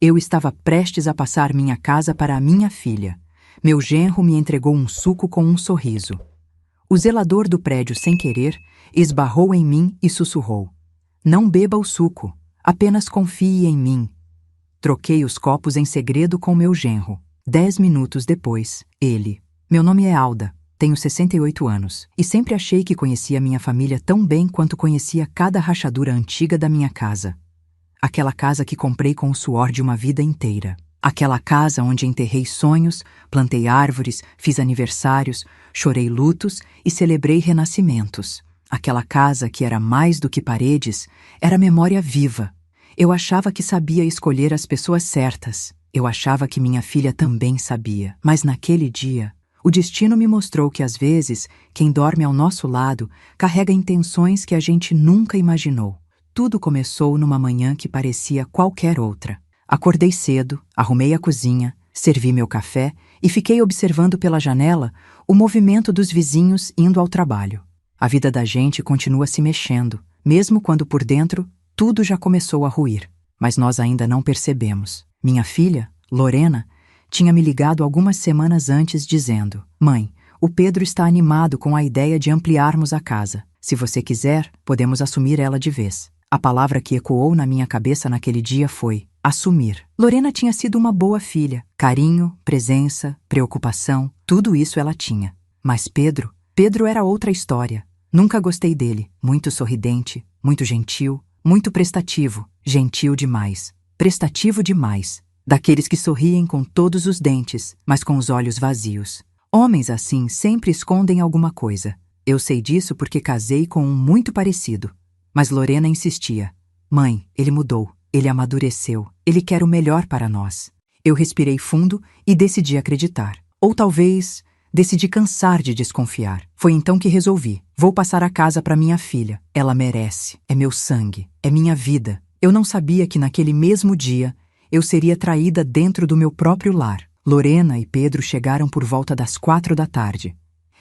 Eu estava prestes a passar minha casa para a minha filha. Meu genro me entregou um suco com um sorriso. O zelador do prédio, sem querer, esbarrou em mim e sussurrou: "Não beba o suco, apenas confie em mim." Troquei os copos em segredo com meu genro. 10 minutos depois, ele: "Meu nome é Alda, tenho 68 anos, e sempre achei que conhecia minha família tão bem quanto conhecia cada rachadura antiga da minha casa. Aquela casa que comprei com o suor de uma vida inteira. Aquela casa onde enterrei sonhos, plantei árvores, fiz aniversários, chorei lutos e celebrei renascimentos. Aquela casa que era mais do que paredes, era memória viva. Eu achava que sabia escolher as pessoas certas. Eu achava que minha filha também sabia. Mas naquele dia, o destino me mostrou que às vezes, quem dorme ao nosso lado carrega intenções que a gente nunca imaginou. Tudo começou numa manhã que parecia qualquer outra. Acordei cedo, arrumei a cozinha, servi meu café e fiquei observando pela janela o movimento dos vizinhos indo ao trabalho. A vida da gente continua se mexendo, mesmo quando por dentro tudo já começou a ruir. Mas nós ainda não percebemos. Minha filha, Lorena, tinha me ligado algumas semanas antes dizendo: "Mãe, o Pedro está animado com a ideia de ampliarmos a casa. Se você quiser, podemos assumir ela de vez." A palavra que ecoou na minha cabeça naquele dia foi assumir. Lorena tinha sido uma boa filha. Carinho, presença, preocupação, tudo isso ela tinha. Mas Pedro era outra história. Nunca gostei dele. Muito sorridente, muito gentil, muito prestativo. Gentil demais. Prestativo demais. Daqueles que sorriem com todos os dentes, mas com os olhos vazios. Homens assim sempre escondem alguma coisa. Eu sei disso porque casei com um muito parecido. Mas Lorena insistia: "Mãe, ele mudou, ele amadureceu, ele quer o melhor para nós." Eu respirei fundo e decidi acreditar. Ou talvez decidi cansar de desconfiar. Foi então que resolvi: vou passar a casa para minha filha. Ela merece, é meu sangue, é minha vida. Eu não sabia que naquele mesmo dia eu seria traída dentro do meu próprio lar. Lorena e Pedro chegaram por volta das 4 da tarde.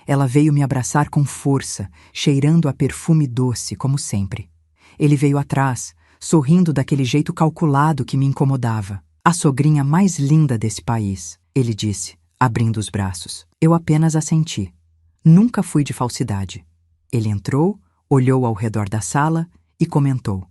Ela veio me abraçar com força, cheirando a perfume doce, como sempre. Ele veio atrás, sorrindo daquele jeito calculado que me incomodava. "A sogrinha mais linda desse país", ele disse, abrindo os braços. Eu apenas assenti. Nunca fui de falsidade. Ele entrou, olhou ao redor da sala e comentou: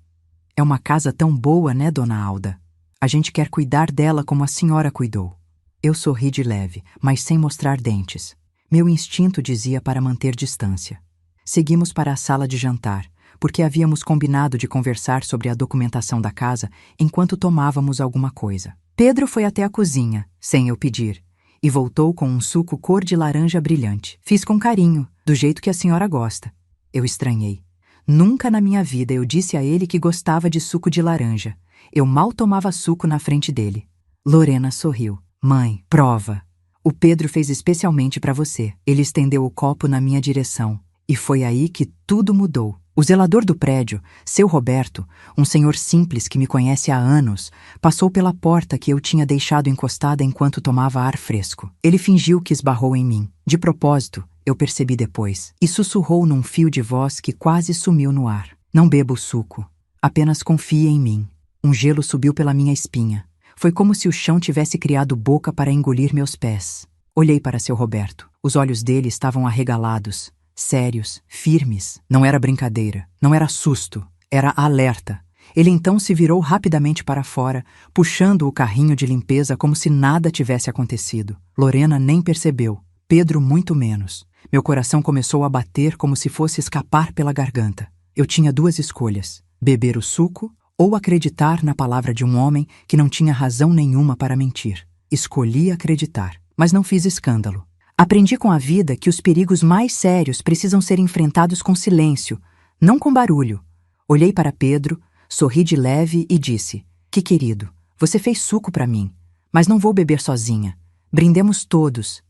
"É uma casa tão boa, né, dona Alda? A gente quer cuidar dela como a senhora cuidou." Eu sorri de leve, mas sem mostrar dentes. Meu instinto dizia para manter distância. Seguimos para a sala de jantar, porque havíamos combinado de conversar sobre a documentação da casa enquanto tomávamos alguma coisa. Pedro foi até a cozinha, sem eu pedir, e voltou com um suco cor de laranja brilhante. "Fiz com carinho, do jeito que a senhora gosta." Eu estranhei. Nunca na minha vida eu disse a ele que gostava de suco de laranja. Eu mal tomava suco na frente dele. Lorena sorriu. "Mãe, prova. O Pedro fez especialmente para você." Ele estendeu o copo na minha direção. E foi aí que tudo mudou. O zelador do prédio, seu Roberto, um senhor simples que me conhece há anos, passou pela porta que eu tinha deixado encostada enquanto tomava ar fresco. Ele fingiu que esbarrou em mim. De propósito, eu percebi depois. E sussurrou num fio de voz que quase sumiu no ar: "Não beba o suco. Apenas confie em mim." Um gelo subiu pela minha espinha. Foi como se o chão tivesse criado boca para engolir meus pés. Olhei para seu Roberto. Os olhos dele estavam arregalados, sérios, firmes. Não era brincadeira, não era susto, era alerta. Ele então se virou rapidamente para fora, puxando o carrinho de limpeza como se nada tivesse acontecido. Lorena nem percebeu, Pedro muito menos. Meu coração começou a bater como se fosse escapar pela garganta. Eu tinha duas escolhas: beber o suco ou acreditar na palavra de um homem que não tinha razão nenhuma para mentir. Escolhi acreditar, mas não fiz escândalo. Aprendi com a vida que os perigos mais sérios precisam ser enfrentados com silêncio, não com barulho. Olhei para Pedro, sorri de leve e disse: "Que querido, você fez suco para mim, mas não vou beber sozinha. Brindemos todos."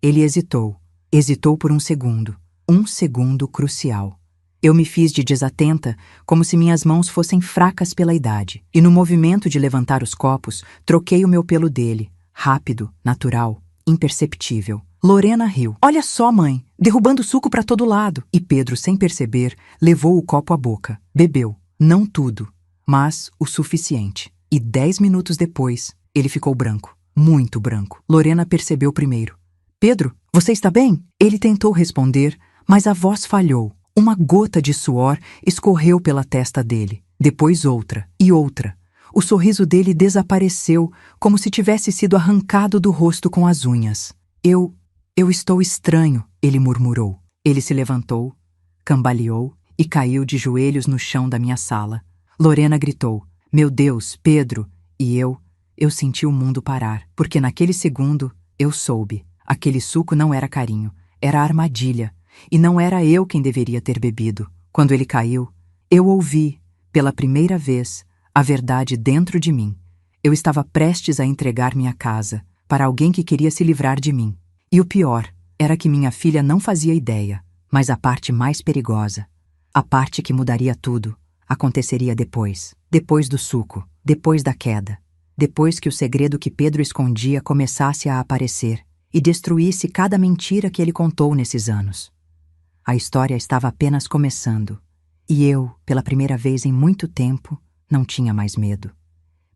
Ele hesitou. Hesitou por um segundo crucial. Eu me fiz de desatenta, como se minhas mãos fossem fracas pela idade, e no movimento de levantar os copos, troquei o meu pelo dele, rápido, natural, imperceptível. Lorena riu. "Olha só, mãe, derrubando suco para todo lado." E Pedro, sem perceber, levou o copo à boca. Bebeu. Não tudo, mas o suficiente. E 10 minutos depois, ele ficou branco. Muito branco. Lorena percebeu primeiro. Pedro, você está bem? Ele tentou responder, mas a voz falhou. Uma gota de suor escorreu pela testa dele. Depois outra e outra. O sorriso dele desapareceu, como se tivesse sido arrancado do rosto com as unhas. Eu estou estranho, ele murmurou. Ele se levantou, cambaleou e caiu de joelhos no chão da minha sala. Lorena gritou, meu Deus, Pedro! E eu senti o mundo parar, porque naquele segundo eu soube. Aquele suco não era carinho, era armadilha, e não era eu quem deveria ter bebido. Quando ele caiu, eu ouvi, pela primeira vez, a verdade dentro de mim. Eu estava prestes a entregar minha casa para alguém que queria se livrar de mim. E o pior era que minha filha não fazia ideia, mas a parte mais perigosa, a parte que mudaria tudo, aconteceria depois. Depois do suco, depois da queda, depois que o segredo que Pedro escondia começasse a aparecer e destruísse cada mentira que ele contou nesses anos. A história estava apenas começando, e eu, pela primeira vez em muito tempo, não tinha mais medo.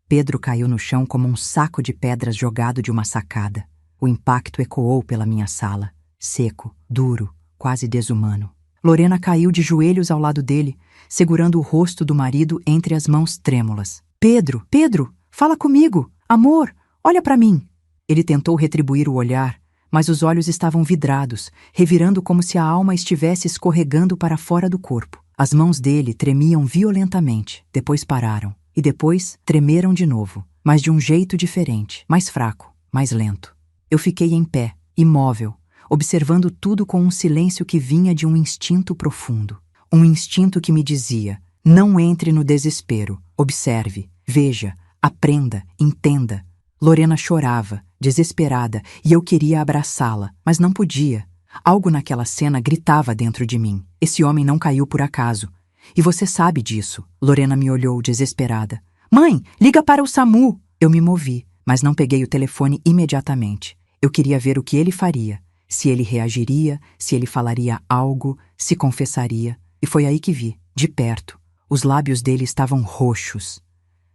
Pedro caiu no chão como um saco de pedras jogado de uma sacada. O impacto ecoou pela minha sala, seco, duro, quase desumano. Lorena caiu de joelhos ao lado dele, segurando o rosto do marido entre as mãos trêmulas. Pedro, Pedro, fala comigo! Amor, olha para mim! Ele tentou retribuir o olhar, mas os olhos estavam vidrados, revirando como se a alma estivesse escorregando para fora do corpo. As mãos dele tremiam violentamente, depois pararam, e depois tremeram de novo, mas de um jeito diferente, mais fraco, mais lento. Eu fiquei em pé, imóvel, observando tudo com um silêncio que vinha de um instinto profundo. Um instinto que me dizia, não entre no desespero, observe, veja, aprenda, entenda. Lorena chorava, desesperada, e eu queria abraçá-la, mas não podia. Algo naquela cena gritava dentro de mim. Esse homem não caiu por acaso. E você sabe disso. Lorena me olhou desesperada. Mãe, liga para o SAMU! Eu me movi, mas não peguei o telefone imediatamente. Eu queria ver o que ele faria. Se ele reagiria, se ele falaria algo, se confessaria. E foi aí que vi, de perto. Os lábios dele estavam roxos.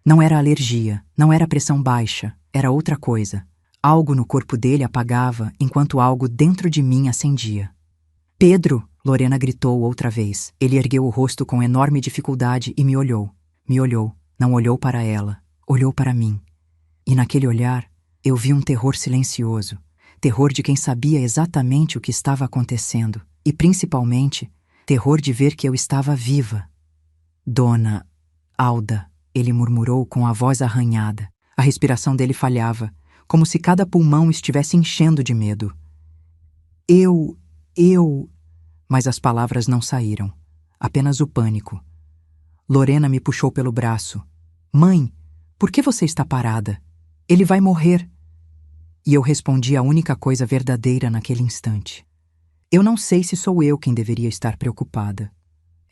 Não era alergia, não era pressão baixa, era outra coisa. Algo no corpo dele apagava, enquanto algo dentro de mim acendia. Pedro! Lorena gritou outra vez. Ele ergueu o rosto com enorme dificuldade e me olhou. Me olhou. Não olhou para ela. Olhou para mim. E naquele olhar, eu vi um terror silencioso. Terror de quem sabia exatamente o que estava acontecendo. E, principalmente, terror de ver que eu estava viva. Dona Alda, ele murmurou com a voz arranhada. A respiração dele falhava, como se cada pulmão estivesse enchendo de medo. Eu... Mas as palavras não saíram. Apenas o pânico. Lorena me puxou pelo braço. Mãe, por que você está parada? Ele vai morrer. E eu respondi a única coisa verdadeira naquele instante. Eu não sei se sou eu quem deveria estar preocupada.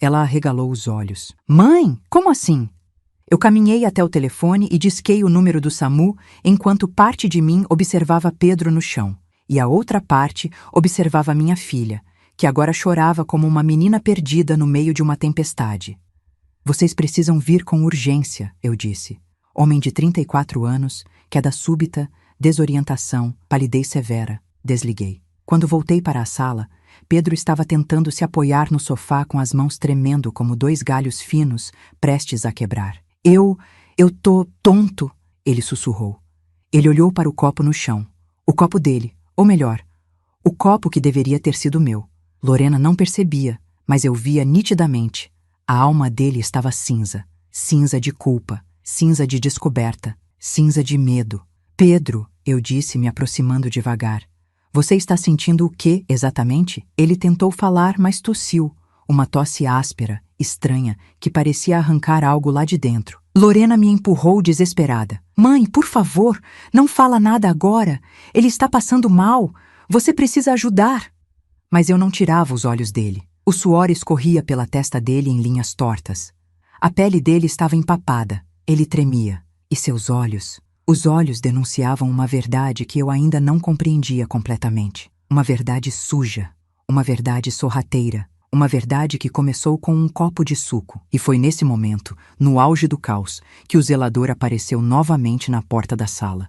Ela arregalou os olhos. Mãe, como assim? Eu caminhei até o telefone e disquei o número do SAMU enquanto parte de mim observava Pedro no chão e a outra parte observava minha filha, que agora chorava como uma menina perdida no meio de uma tempestade. Vocês precisam vir com urgência, eu disse. Homem de 34 anos, queda súbita, desorientação, palidez severa. Desliguei. Quando voltei para a sala, Pedro estava tentando se apoiar no sofá com as mãos tremendo como dois galhos finos, prestes a quebrar. Eu tô tonto, ele sussurrou. Ele olhou para o copo no chão. O copo dele, ou melhor, o copo que deveria ter sido meu. Lorena não percebia, mas eu via nitidamente. A alma dele estava cinza. Cinza de culpa, cinza de descoberta, cinza de medo. Pedro, eu disse, me aproximando devagar. Você está sentindo o que, exatamente? Ele tentou falar, mas tossiu. Uma tosse áspera, estranha, que parecia arrancar algo lá de dentro. Lorena me empurrou desesperada. Mãe, por favor, não fala nada agora. Ele está passando mal. Você precisa ajudar. Mas eu não tirava os olhos dele. O suor escorria pela testa dele em linhas tortas. A pele dele estava empapada. Ele tremia. E seus olhos... Os olhos denunciavam uma verdade que eu ainda não compreendia completamente. Uma verdade suja. Uma verdade sorrateira. Uma verdade que começou com um copo de suco, e foi nesse momento, no auge do caos, que o zelador apareceu novamente na porta da sala.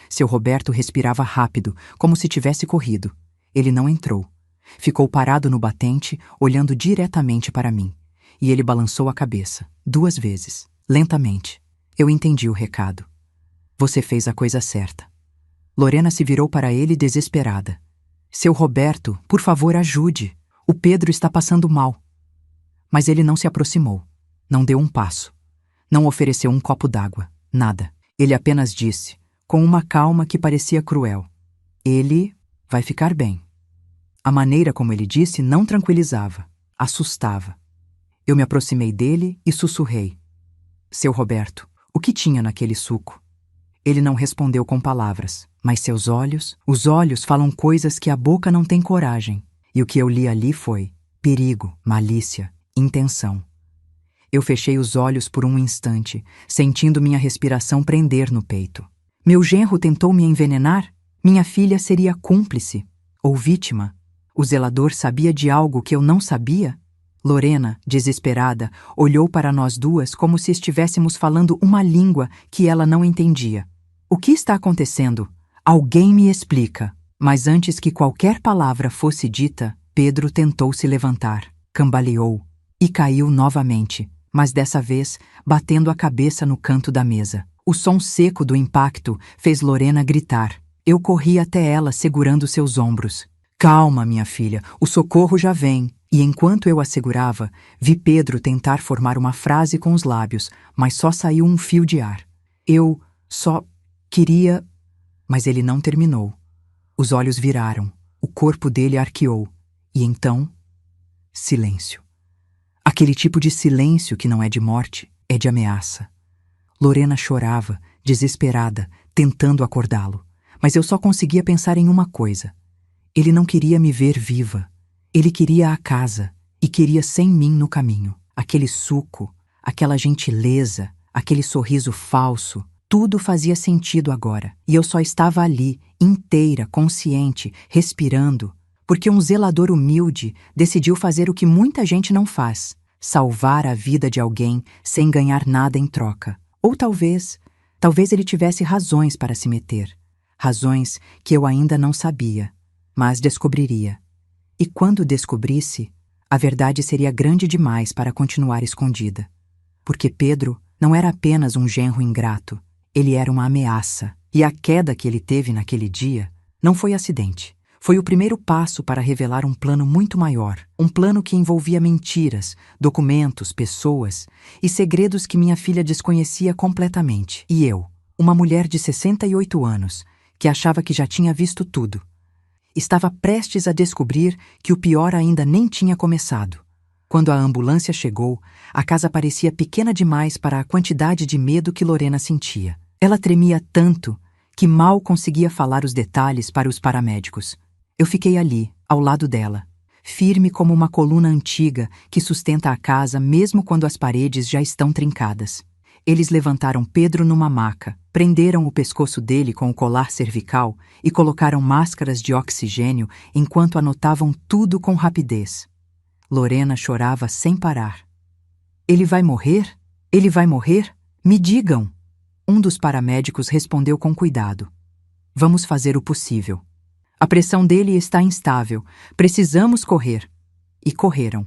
Seu Roberto respirava rápido, como se tivesse corrido. Ele não entrou. Ficou parado no batente, olhando diretamente para mim. E ele balançou a cabeça, 2 vezes, lentamente. Eu entendi o recado. Você fez a coisa certa. Lorena se virou para ele desesperada. Seu Roberto, por favor, ajude. O Pedro está passando mal. Mas ele não se aproximou. Não deu um passo. Não ofereceu um copo d'água. Nada. Ele apenas disse, com uma calma que parecia cruel: ele vai ficar bem. A maneira como ele disse não tranquilizava, assustava. Eu me aproximei dele e sussurrei: Seu Roberto, o que tinha naquele suco? Ele não respondeu com palavras, mas seus olhos, os olhos falam coisas que a boca não tem coragem. E o que eu li ali foi perigo, malícia, intenção. Eu fechei os olhos por um instante, sentindo minha respiração prender no peito. Meu genro tentou me envenenar? Minha filha seria cúmplice ou vítima? O zelador sabia de algo que eu não sabia? Lorena, desesperada, olhou para nós duas como se estivéssemos falando uma língua que ela não entendia. O que está acontecendo? Alguém me explica. Mas antes que qualquer palavra fosse dita, Pedro tentou se levantar, cambaleou e caiu novamente, mas dessa vez batendo a cabeça no canto da mesa. O som seco do impacto fez Lorena gritar. Eu corri até ela segurando seus ombros. Calma, minha filha, o socorro já vem. E enquanto eu a segurava, vi Pedro tentar formar uma frase com os lábios, mas só saiu um fio de ar. Eu só queria... Mas ele não terminou. Os olhos viraram, o corpo dele arqueou, e então, silêncio. Aquele tipo de silêncio que não é de morte, é de ameaça. Lorena chorava, desesperada, tentando acordá-lo, mas eu só conseguia pensar em uma coisa. Ele não queria me ver viva. Ele queria a casa, e queria sem mim no caminho. Aquele suco, aquela gentileza, aquele sorriso falso, tudo fazia sentido agora, e eu só estava ali, inteira, consciente, respirando, porque um zelador humilde decidiu fazer o que muita gente não faz: salvar a vida de alguém sem ganhar nada em troca. Ou talvez ele tivesse razões para se meter, razões que eu ainda não sabia, mas descobriria. E quando descobrisse, a verdade seria grande demais para continuar escondida. Porque Pedro não era apenas um genro ingrato, ele era uma ameaça. E a queda que ele teve naquele dia não foi acidente. Foi o primeiro passo para revelar um plano muito maior. Um plano que envolvia mentiras, documentos, pessoas e segredos que minha filha desconhecia completamente. E eu, uma mulher de 68 anos, que achava que já tinha visto tudo, estava prestes a descobrir que o pior ainda nem tinha começado. Quando a ambulância chegou, a casa parecia pequena demais para a quantidade de medo que Lorena sentia. Ela tremia tanto que mal conseguia falar os detalhes para os paramédicos. Eu fiquei ali, ao lado dela, firme como uma coluna antiga que sustenta a casa mesmo quando as paredes já estão trincadas. Eles levantaram Pedro numa maca, prenderam o pescoço dele com o colar cervical e colocaram máscaras de oxigênio enquanto anotavam tudo com rapidez. Lorena chorava sem parar. Ele vai morrer? Ele vai morrer? Me digam! Um dos paramédicos respondeu com cuidado. Vamos fazer o possível. A pressão dele está instável. Precisamos correr. E correram.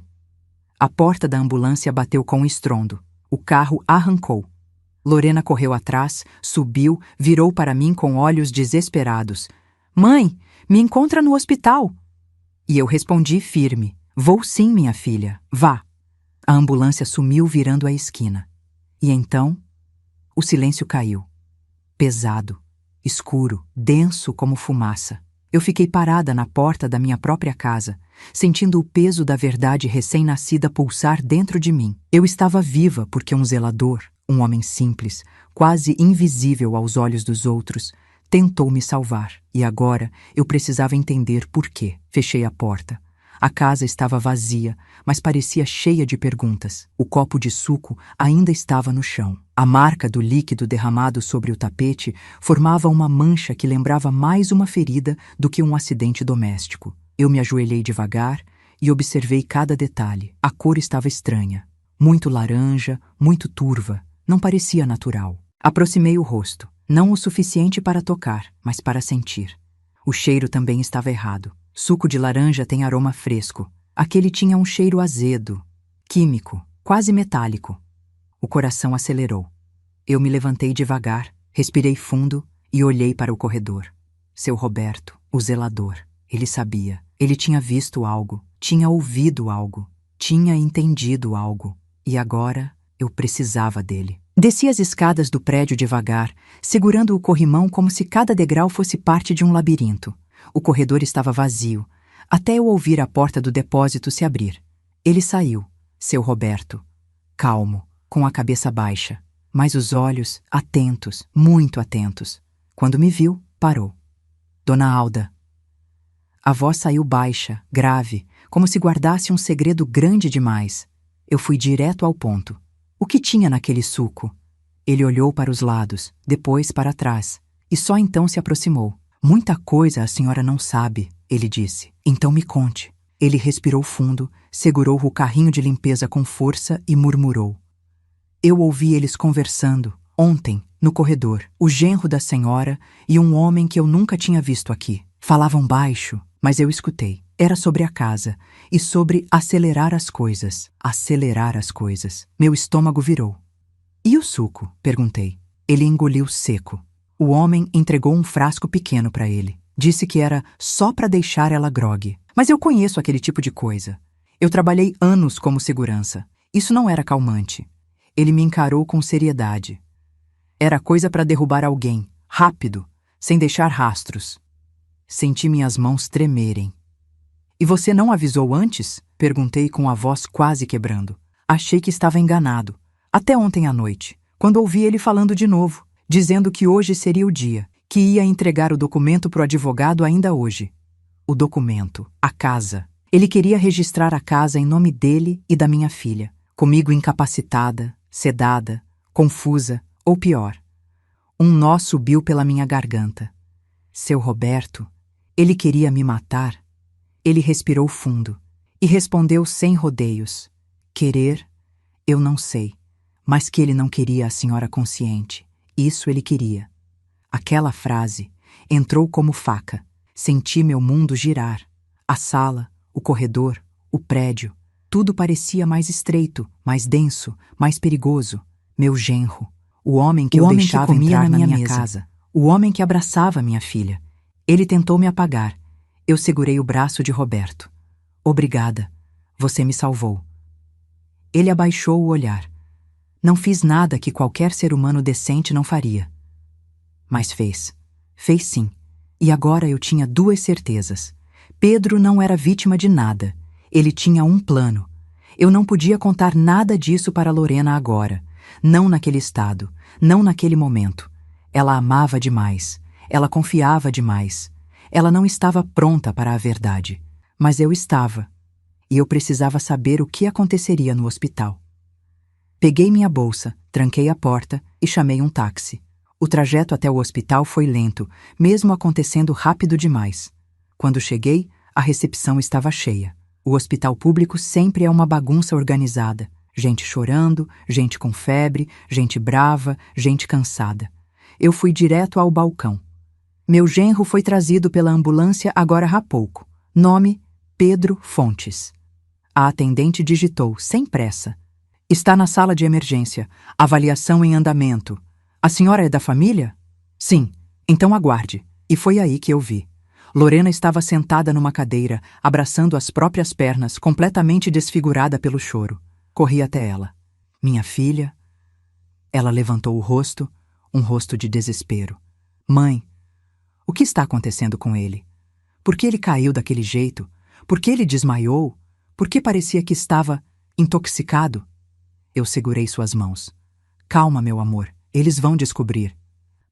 A porta da ambulância bateu com estrondo. O carro arrancou. Lorena correu atrás, subiu, virou para mim com olhos desesperados. Mãe, me encontra no hospital. E eu respondi firme. Vou sim, minha filha. Vá. A ambulância sumiu virando a esquina. E então... o silêncio caiu. Pesado, escuro, denso como fumaça. Eu fiquei parada na porta da minha própria casa, sentindo o peso da verdade recém-nascida pulsar dentro de mim. Eu estava viva porque um zelador, um homem simples, quase invisível aos olhos dos outros, tentou me salvar. E agora eu precisava entender por quê. Fechei a porta. A casa estava vazia, mas parecia cheia de perguntas. O copo de suco ainda estava no chão. A marca do líquido derramado sobre o tapete formava uma mancha que lembrava mais uma ferida do que um acidente doméstico. Eu me ajoelhei devagar e observei cada detalhe. A cor estava estranha. Muito laranja, muito turva. Não parecia natural. Aproximei o rosto. Não o suficiente para tocar, mas para sentir. O cheiro também estava errado. Suco de laranja tem aroma fresco. Aquele tinha um cheiro azedo, químico, quase metálico. O coração acelerou. Eu me levantei devagar, respirei fundo e olhei para o corredor. Seu Roberto, o zelador. Ele sabia. Ele tinha visto algo, tinha ouvido algo, tinha entendido algo. E agora eu precisava dele. Desci as escadas do prédio devagar, segurando o corrimão como se cada degrau fosse parte de um labirinto. O corredor estava vazio, até eu ouvir a porta do depósito se abrir. Ele saiu, seu Roberto, calmo, com a cabeça baixa, mas os olhos atentos, muito atentos. Quando me viu, parou. Dona Alda. A voz saiu baixa, grave, como se guardasse um segredo grande demais. Eu fui direto ao ponto. O que tinha naquele suco? Ele olhou para os lados, depois para trás, e só então se aproximou. Muita coisa a senhora não sabe, ele disse. Então me conte. Ele respirou fundo, segurou o carrinho de limpeza com força e murmurou. Eu ouvi eles conversando, ontem, no corredor, o genro da senhora e um homem que eu nunca tinha visto aqui. Falavam baixo, mas eu escutei. Era sobre a casa e sobre acelerar as coisas. Acelerar as coisas. Meu estômago virou. E o suco? Perguntei. Ele engoliu seco. O homem entregou um frasco pequeno para ele. Disse que era só para deixar ela grogue. Mas eu conheço aquele tipo de coisa. Eu trabalhei anos como segurança. Isso não era calmante. Ele me encarou com seriedade. Era coisa para derrubar alguém, rápido, sem deixar rastros. Senti minhas mãos tremerem. E você não avisou antes? Perguntei com a voz quase quebrando. Achei que estava enganado. Até ontem à noite, quando ouvi ele falando de novo, dizendo que hoje seria o dia, que ia entregar o documento para o advogado ainda hoje. O documento, a casa. Ele queria registrar a casa em nome dele e da minha filha, comigo incapacitada, sedada, confusa, ou pior. Um nó subiu pela minha garganta. Seu Roberto, ele queria me matar? Ele respirou fundo e respondeu sem rodeios. Querer, eu não sei, mas que ele não queria a senhora consciente. Isso ele queria. Aquela frase entrou como faca. Senti meu mundo girar. A sala, o corredor, o prédio, tudo parecia mais estreito, mais denso, mais perigoso. Meu genro, o homem que eu deixava entrar na minha casa, o homem que abraçava minha filha. Ele tentou me apagar. Eu segurei o braço de Roberto. Obrigada. Você me salvou. Ele abaixou o olhar. Não fiz nada que qualquer ser humano decente não faria. Mas fez. Fez sim. E agora eu tinha duas certezas. Pedro não era vítima de nada. Ele tinha um plano. Eu não podia contar nada disso para Lorena agora. Não naquele estado. Não naquele momento. Ela amava demais. Ela confiava demais. Ela não estava pronta para a verdade. Mas eu estava. E eu precisava saber o que aconteceria no hospital. Peguei minha bolsa, tranquei a porta e chamei um táxi. O trajeto até o hospital foi lento, mesmo acontecendo rápido demais. Quando cheguei, a recepção estava cheia. O hospital público sempre é uma bagunça organizada. Gente chorando, gente com febre, gente brava, gente cansada. Eu fui direto ao balcão. Meu genro foi trazido pela ambulância agora há pouco. Nome: Pedro Fontes. A atendente digitou, sem pressa. Está na sala de emergência. Avaliação em andamento. A senhora é da família? Sim. Então aguarde. E foi aí que eu vi. Lorena estava sentada numa cadeira, abraçando as próprias pernas, completamente desfigurada pelo choro. Corri até ela. Minha filha. Ela levantou o rosto, um rosto de desespero. Mãe, o que está acontecendo com ele? Por que ele caiu daquele jeito? Por que ele desmaiou? Por que parecia que estava intoxicado? Eu segurei suas mãos. Calma, meu amor. Eles vão descobrir.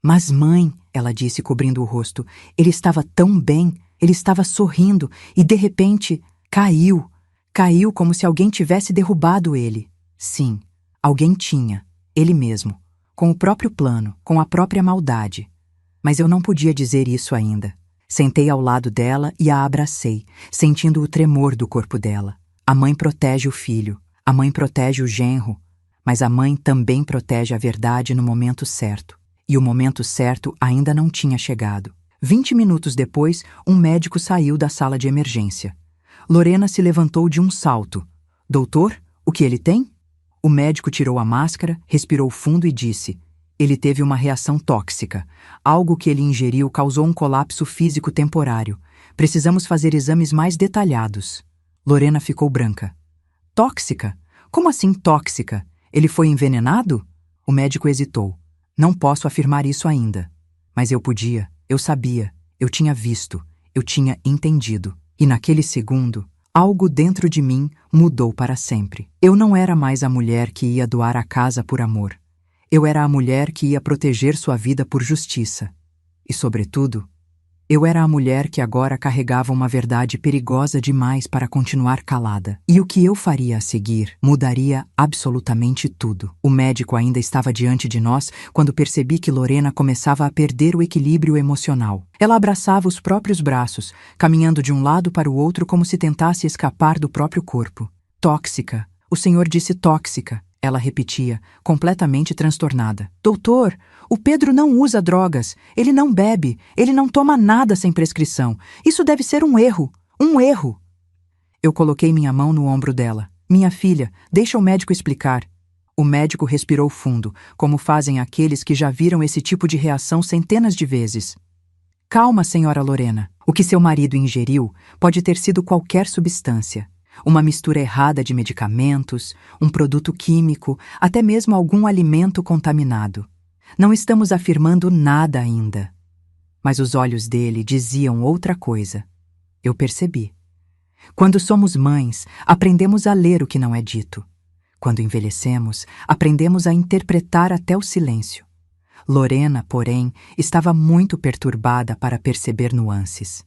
Mas, mãe, ela disse, cobrindo o rosto, ele estava tão bem, ele estava sorrindo e, de repente, caiu. Caiu como se alguém tivesse derrubado ele. Sim, alguém tinha, ele mesmo, com o próprio plano, com a própria maldade. Mas eu não podia dizer isso ainda. Sentei ao lado dela e a abracei, sentindo o tremor do corpo dela. A mãe protege o filho, a mãe protege o genro, mas a mãe também protege a verdade no momento certo. E o momento certo ainda não tinha chegado. 20 minutos depois, um médico saiu da sala de emergência. Lorena se levantou de um salto. Doutor, o que ele tem? O médico tirou a máscara, respirou fundo e disse: ele teve uma reação tóxica. Algo que ele ingeriu causou um colapso físico temporário. Precisamos fazer exames mais detalhados. Lorena ficou branca. Tóxica? Como assim tóxica? Ele foi envenenado? O médico hesitou. Não posso afirmar isso ainda. Mas eu podia, eu sabia, eu tinha visto, eu tinha entendido. E naquele segundo, algo dentro de mim mudou para sempre. Eu não era mais a mulher que ia doar a casa por amor. Eu era a mulher que ia proteger sua vida por justiça. E, sobretudo, eu era a mulher que agora carregava uma verdade perigosa demais para continuar calada. E o que eu faria a seguir mudaria absolutamente tudo. O médico ainda estava diante de nós quando percebi que Lorena começava a perder o equilíbrio emocional. Ela abraçava os próprios braços, caminhando de um lado para o outro como se tentasse escapar do próprio corpo. Tóxica. O senhor disse tóxica. Ela repetia, completamente transtornada. Doutor, o Pedro não usa drogas, ele não bebe, ele não toma nada sem prescrição. Isso deve ser um erro, um erro. Eu coloquei minha mão no ombro dela. Minha filha, deixa o médico explicar. O médico respirou fundo, como fazem aqueles que já viram esse tipo de reação centenas de vezes. Calma, senhora Lorena. O que seu marido ingeriu pode ter sido qualquer substância. Uma mistura errada de medicamentos, um produto químico, até mesmo algum alimento contaminado. Não estamos afirmando nada ainda. Mas os olhos dele diziam outra coisa. Eu percebi. Quando somos mães, aprendemos a ler o que não é dito. Quando envelhecemos, aprendemos a interpretar até o silêncio. Lorena, porém, estava muito perturbada para perceber nuances.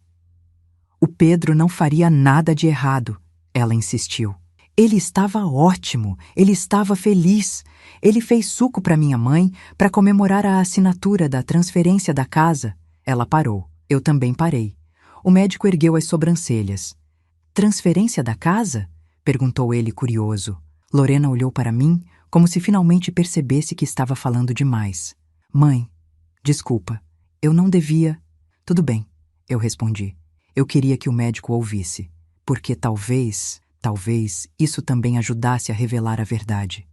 O Pedro não faria nada de errado. Ela insistiu. Ele estava ótimo, ele estava feliz. Ele fez suco para minha mãe para comemorar a assinatura da transferência da casa. Ela parou. Eu também parei. O médico ergueu as sobrancelhas. Transferência da casa? Perguntou ele curioso. Lorena olhou para mim como se finalmente percebesse que estava falando demais. Mãe, desculpa, eu não devia... Tudo bem, eu respondi. Eu queria que o médico ouvisse. Porque talvez isso também ajudasse a revelar a verdade.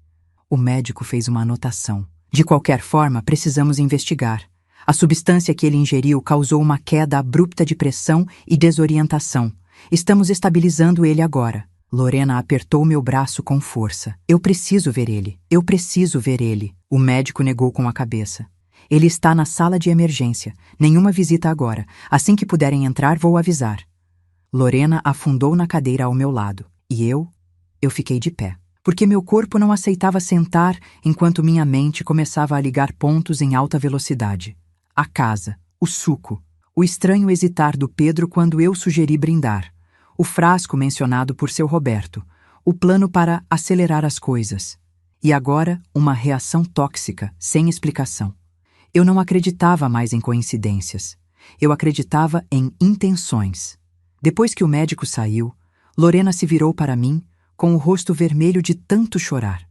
O médico fez uma anotação. De qualquer forma, precisamos investigar. A substância que ele ingeriu causou uma queda abrupta de pressão e desorientação. Estamos estabilizando ele agora. Lorena apertou meu braço com força. Eu preciso ver ele. Eu preciso ver ele. O médico negou com a cabeça. Ele está na sala de emergência. Nenhuma visita agora. Assim que puderem entrar, vou avisar. Lorena afundou na cadeira ao meu lado, e eu fiquei de pé, porque meu corpo não aceitava sentar enquanto minha mente começava a ligar pontos em alta velocidade. A casa, o suco, o estranho hesitar do Pedro quando eu sugeri brindar, o frasco mencionado por seu Roberto, o plano para acelerar as coisas. E agora, uma reação tóxica, sem explicação. Eu não acreditava mais em coincidências. Eu acreditava em intenções. Depois que o médico saiu, Lorena se virou para mim, com o rosto vermelho de tanto chorar.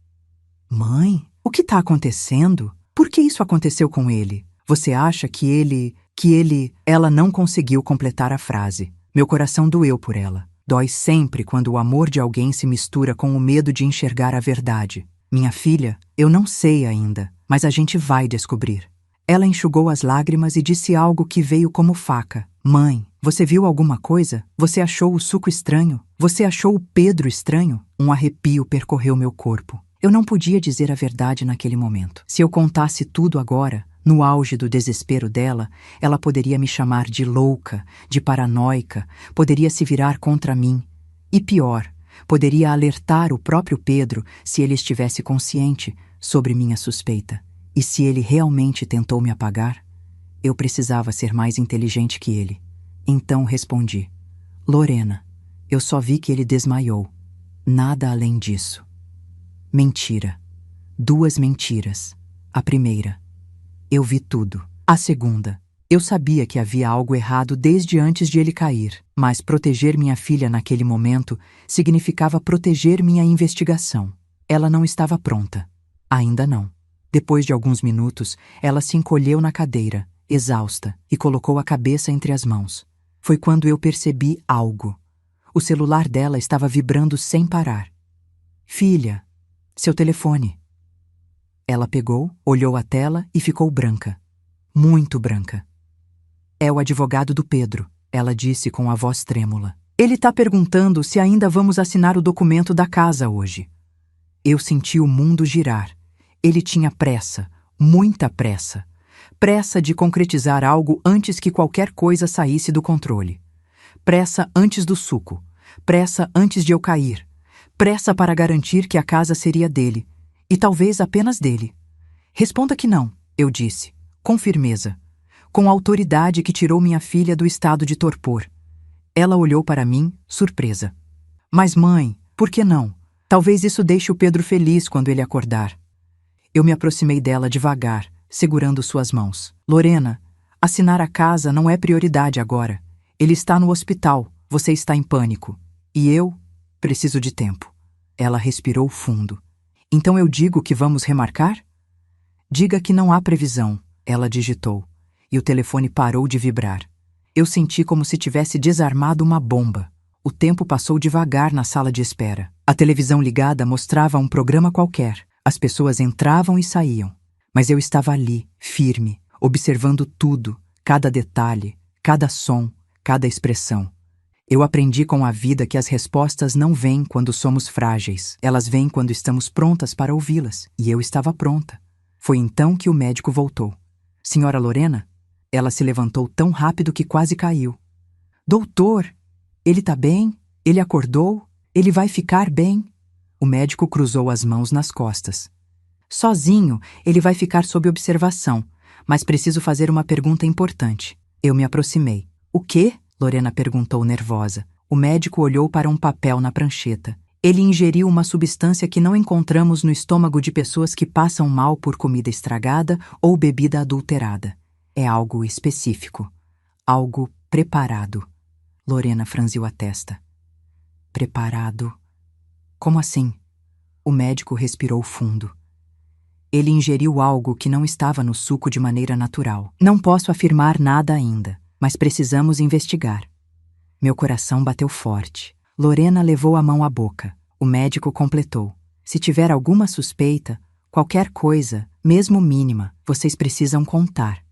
Mãe, o que está acontecendo? Por que isso aconteceu com ele? Você acha que ele... Ela não conseguiu completar a frase. Meu coração doeu por ela. Dói sempre quando o amor de alguém se mistura com o medo de enxergar a verdade. Minha filha, eu não sei ainda, mas a gente vai descobrir. Ela enxugou as lágrimas e disse algo que veio como faca. Mãe, você viu alguma coisa? Você achou o suco estranho? Você achou o Pedro estranho? Um arrepio percorreu meu corpo. Eu não podia dizer a verdade naquele momento. Se eu contasse tudo agora, no auge do desespero dela, ela poderia me chamar de louca, de paranoica, poderia se virar contra mim. E pior, poderia alertar o próprio Pedro se ele estivesse consciente sobre minha suspeita. E se ele realmente tentou me apagar? Eu precisava ser mais inteligente que ele. Então respondi. Lorena, eu só vi que ele desmaiou. Nada além disso. Mentira. 2 mentiras. A primeira. Eu vi tudo. A segunda. Eu sabia que havia algo errado desde antes de ele cair, mas proteger minha filha naquele momento significava proteger minha investigação. Ela não estava pronta. Ainda não. Depois de alguns minutos, ela se encolheu na cadeira, exausta, e colocou a cabeça entre as mãos. Foi quando eu percebi algo. O celular dela estava vibrando sem parar. Filha, seu telefone. Ela pegou, olhou a tela e ficou branca. Muito branca. É o advogado do Pedro, ela disse com a voz trêmula. Ele está perguntando se ainda vamos assinar o documento da casa hoje. Eu senti o mundo girar. Ele tinha pressa, muita pressa. Pressa de concretizar algo antes que qualquer coisa saísse do controle. Pressa antes do suco. Pressa antes de eu cair. Pressa para garantir que a casa seria dele. E talvez apenas dele. Responda que não, eu disse, com firmeza. Com a autoridade que tirou minha filha do estado de torpor. Ela olhou para mim, surpresa. Mas mãe, por que não? Talvez isso deixe o Pedro feliz quando ele acordar. Eu me aproximei dela devagar, segurando suas mãos. Lorena, assinar a casa não é prioridade agora. Ele está no hospital, você está em pânico. E eu preciso de tempo. Ela respirou fundo. Então eu digo que vamos remarcar? Diga que não há previsão, ela digitou. E o telefone parou de vibrar. Eu senti como se tivesse desarmado uma bomba. O tempo passou devagar na sala de espera. A televisão ligada mostrava um programa qualquer. As pessoas entravam e saíam. Mas eu estava ali, firme, observando tudo, cada detalhe, cada som, cada expressão. Eu aprendi com a vida que as respostas não vêm quando somos frágeis. Elas vêm quando estamos prontas para ouvi-las. E eu estava pronta. Foi então que o médico voltou. Senhora Lorena? Ela se levantou tão rápido que quase caiu. Doutor, ele tá bem? Ele acordou? Ele vai ficar bem? O médico cruzou as mãos nas costas. Sozinho, ele vai ficar sob observação, mas preciso fazer uma pergunta importante. Eu me aproximei. O quê? Lorena perguntou nervosa. O médico olhou para um papel na prancheta. Ele ingeriu uma substância que não encontramos no estômago de pessoas que passam mal por comida estragada ou bebida adulterada. É algo específico. Algo preparado. Lorena franziu a testa. Preparado? Como assim? O médico respirou fundo. Ele ingeriu algo que não estava no suco de maneira natural. Não posso afirmar nada ainda, mas precisamos investigar. Meu coração bateu forte. Lorena levou a mão à boca. O médico completou. Se tiver alguma suspeita, qualquer coisa, mesmo mínima, vocês precisam contar.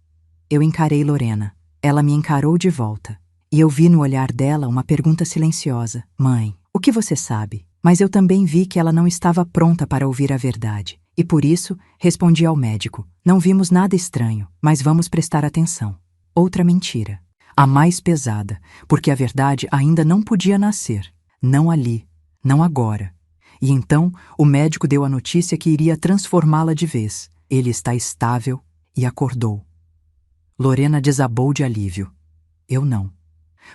Eu encarei Lorena. Ela me encarou de volta. E eu vi no olhar dela uma pergunta silenciosa. Mãe, o que você sabe? Mas eu também vi que ela não estava pronta para ouvir a verdade. E por isso, respondi ao médico. Não vimos nada estranho, mas vamos prestar atenção. Outra mentira. A mais pesada, porque a verdade ainda não podia nascer. Não ali, não agora. E então, o médico deu a notícia que iria transformá-la de vez. Ele está estável e acordou. Lorena desabou de alívio. Eu não.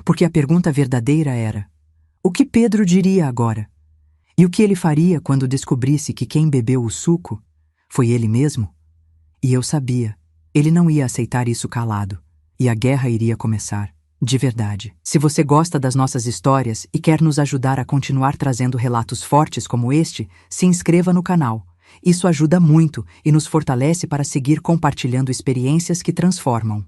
Porque a pergunta verdadeira era: o que Pedro diria agora? E o que ele faria quando descobrisse que quem bebeu o suco foi ele mesmo? E eu sabia. Ele não ia aceitar isso calado. E a guerra iria começar. De verdade. Se você gosta das nossas histórias e quer nos ajudar a continuar trazendo relatos fortes como este, se inscreva no canal. Isso ajuda muito e nos fortalece para seguir compartilhando experiências que transformam.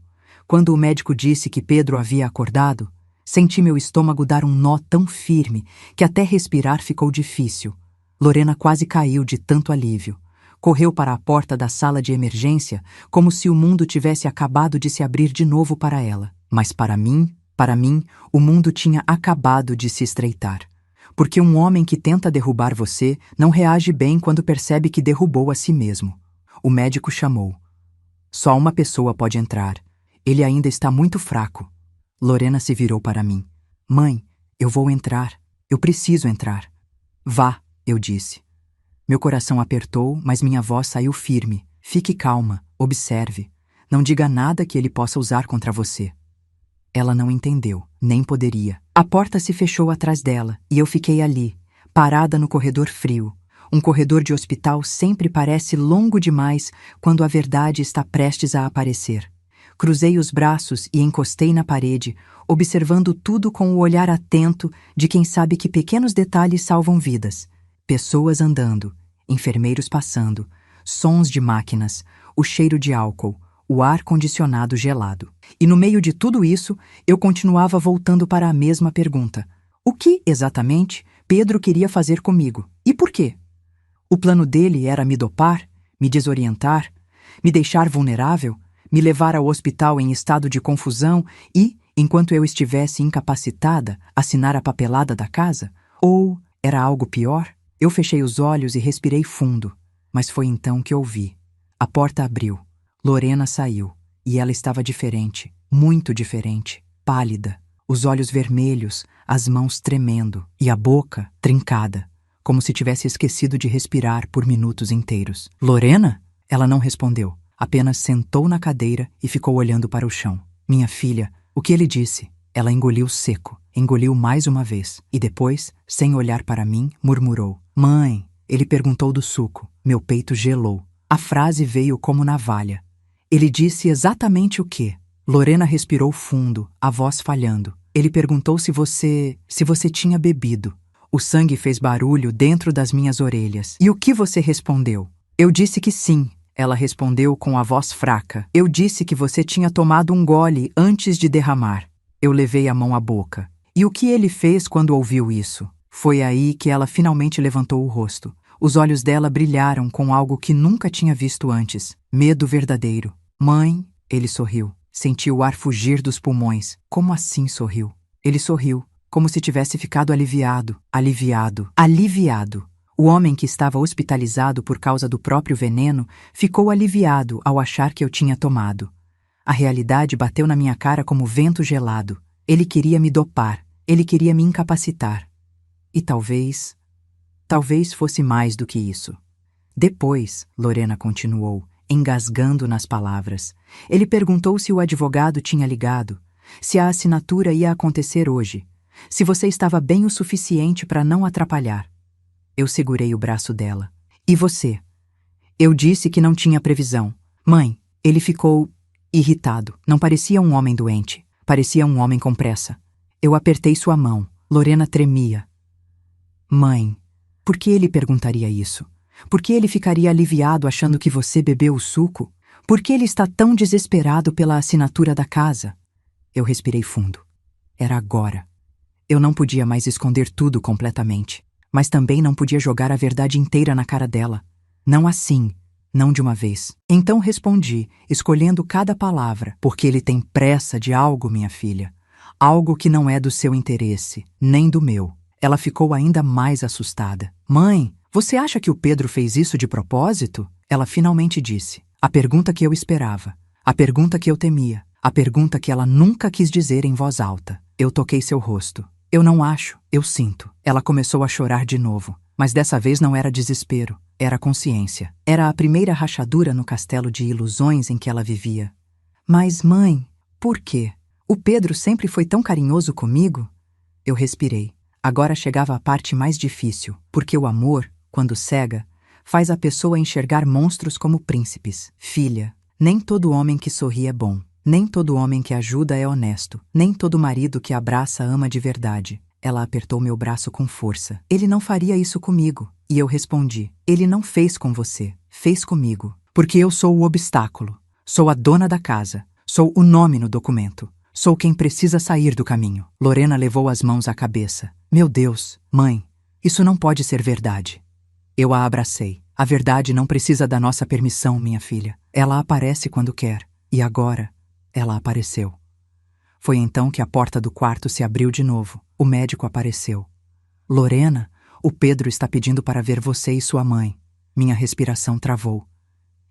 Quando o médico disse que Pedro havia acordado, senti meu estômago dar um nó tão firme que até respirar ficou difícil. Lorena quase caiu de tanto alívio. Correu para a porta da sala de emergência como se o mundo tivesse acabado de se abrir de novo para ela. Mas para mim, o mundo tinha acabado de se estreitar. Porque um homem que tenta derrubar você não reage bem quando percebe que derrubou a si mesmo. O médico chamou. Só uma pessoa pode entrar. Ele ainda está muito fraco. Lorena se virou para mim. Mãe, eu vou entrar. Eu preciso entrar. Vá, eu disse. Meu coração apertou, mas minha voz saiu firme. Fique calma, observe. Não diga nada que ele possa usar contra você. Ela não entendeu, nem poderia. A porta se fechou atrás dela e eu fiquei ali, parada no corredor frio. Um corredor de hospital sempre parece longo demais quando a verdade está prestes a aparecer. Cruzei os braços e encostei na parede, observando tudo com o olhar atento de quem sabe que pequenos detalhes salvam vidas. Pessoas andando, enfermeiros passando, sons de máquinas, o cheiro de álcool, o ar-condicionado gelado. E no meio de tudo isso, eu continuava voltando para a mesma pergunta. O que, exatamente, Pedro queria fazer comigo? E por quê? O plano dele era me dopar, me desorientar, me deixar vulnerável, me levar ao hospital em estado de confusão e, enquanto eu estivesse incapacitada, assinar a papelada da casa? Ou era algo pior? Eu fechei os olhos e respirei fundo, mas foi então que ouvi. A porta abriu. Lorena saiu, e ela estava diferente, muito diferente, pálida, os olhos vermelhos, as mãos tremendo e a boca trincada, como se tivesse esquecido de respirar por minutos inteiros. Lorena? Ela não respondeu, apenas sentou na cadeira e ficou olhando para o chão. Minha filha, o que ele disse? Ela engoliu seco, engoliu mais uma vez, e depois, sem olhar para mim, murmurou. Mãe, ele perguntou do suco. Meu peito gelou. A frase veio como navalha. Ele disse exatamente o quê? Lorena respirou fundo, a voz falhando. Ele perguntou se você tinha bebido. O sangue fez barulho dentro das minhas orelhas. E o que você respondeu? Eu disse que sim. Ela respondeu com a voz fraca. Eu disse que você tinha tomado um gole antes de derramar. Eu levei a mão à boca. E o que ele fez quando ouviu isso? Foi aí que ela finalmente levantou o rosto. Os olhos dela brilharam com algo que nunca tinha visto antes. Medo verdadeiro. Mãe, ele sorriu. Sentiu o ar fugir dos pulmões. Como assim sorriu? Ele sorriu, como se tivesse ficado aliviado. Aliviado. O homem que estava hospitalizado por causa do próprio veneno ficou aliviado ao achar que eu tinha tomado. A realidade bateu na minha cara como vento gelado. Ele queria me dopar. Ele queria me incapacitar. E talvez fosse mais do que isso. Depois, Lorena continuou, engasgando nas palavras. Ele perguntou se o advogado tinha ligado, se a assinatura ia acontecer hoje, se você estava bem o suficiente para não atrapalhar. Eu segurei o braço dela. E você? Eu disse que não tinha previsão. Mãe, ele ficou irritado. Não parecia um homem doente. Parecia um homem com pressa. Eu apertei sua mão. Lorena tremia. Mãe, por que ele perguntaria isso? Por que ele ficaria aliviado achando que você bebeu o suco? Por que ele está tão desesperado pela assinatura da casa? Eu respirei fundo. Era agora. Eu não podia mais esconder tudo completamente, mas também não podia jogar a verdade inteira na cara dela. Não assim, não de uma vez. Então respondi, escolhendo cada palavra, porque ele tem pressa de algo, minha filha. Algo que não é do seu interesse, nem do meu. Ela ficou ainda mais assustada. Mãe, você acha que o Pedro fez isso de propósito? Ela finalmente disse. A pergunta que eu esperava. A pergunta que eu temia. A pergunta que ela nunca quis dizer em voz alta. Eu toquei seu rosto. Eu não acho, eu sinto. Ela começou a chorar de novo. Mas dessa vez não era desespero. Era consciência. Era a primeira rachadura no castelo de ilusões em que ela vivia. Mas, mãe, por quê? O Pedro sempre foi tão carinhoso comigo? Eu respirei. Agora chegava a parte mais difícil, porque o amor, quando cega, faz a pessoa enxergar monstros como príncipes. Filha, nem todo homem que sorri é bom. Nem todo homem que ajuda é honesto. Nem todo marido que abraça ama de verdade. Ela apertou meu braço com força. Ele não faria isso comigo. E eu respondi. Ele não fez com você. Fez comigo. Porque eu sou o obstáculo. Sou a dona da casa. Sou o nome no documento. Sou quem precisa sair do caminho. Lorena levou as mãos à cabeça. Meu Deus, mãe, isso não pode ser verdade. Eu a abracei. A verdade não precisa da nossa permissão, minha filha. Ela aparece quando quer. E agora, ela apareceu. Foi então que a porta do quarto se abriu de novo. O médico apareceu. Lorena, o Pedro está pedindo para ver você e sua mãe. Minha respiração travou.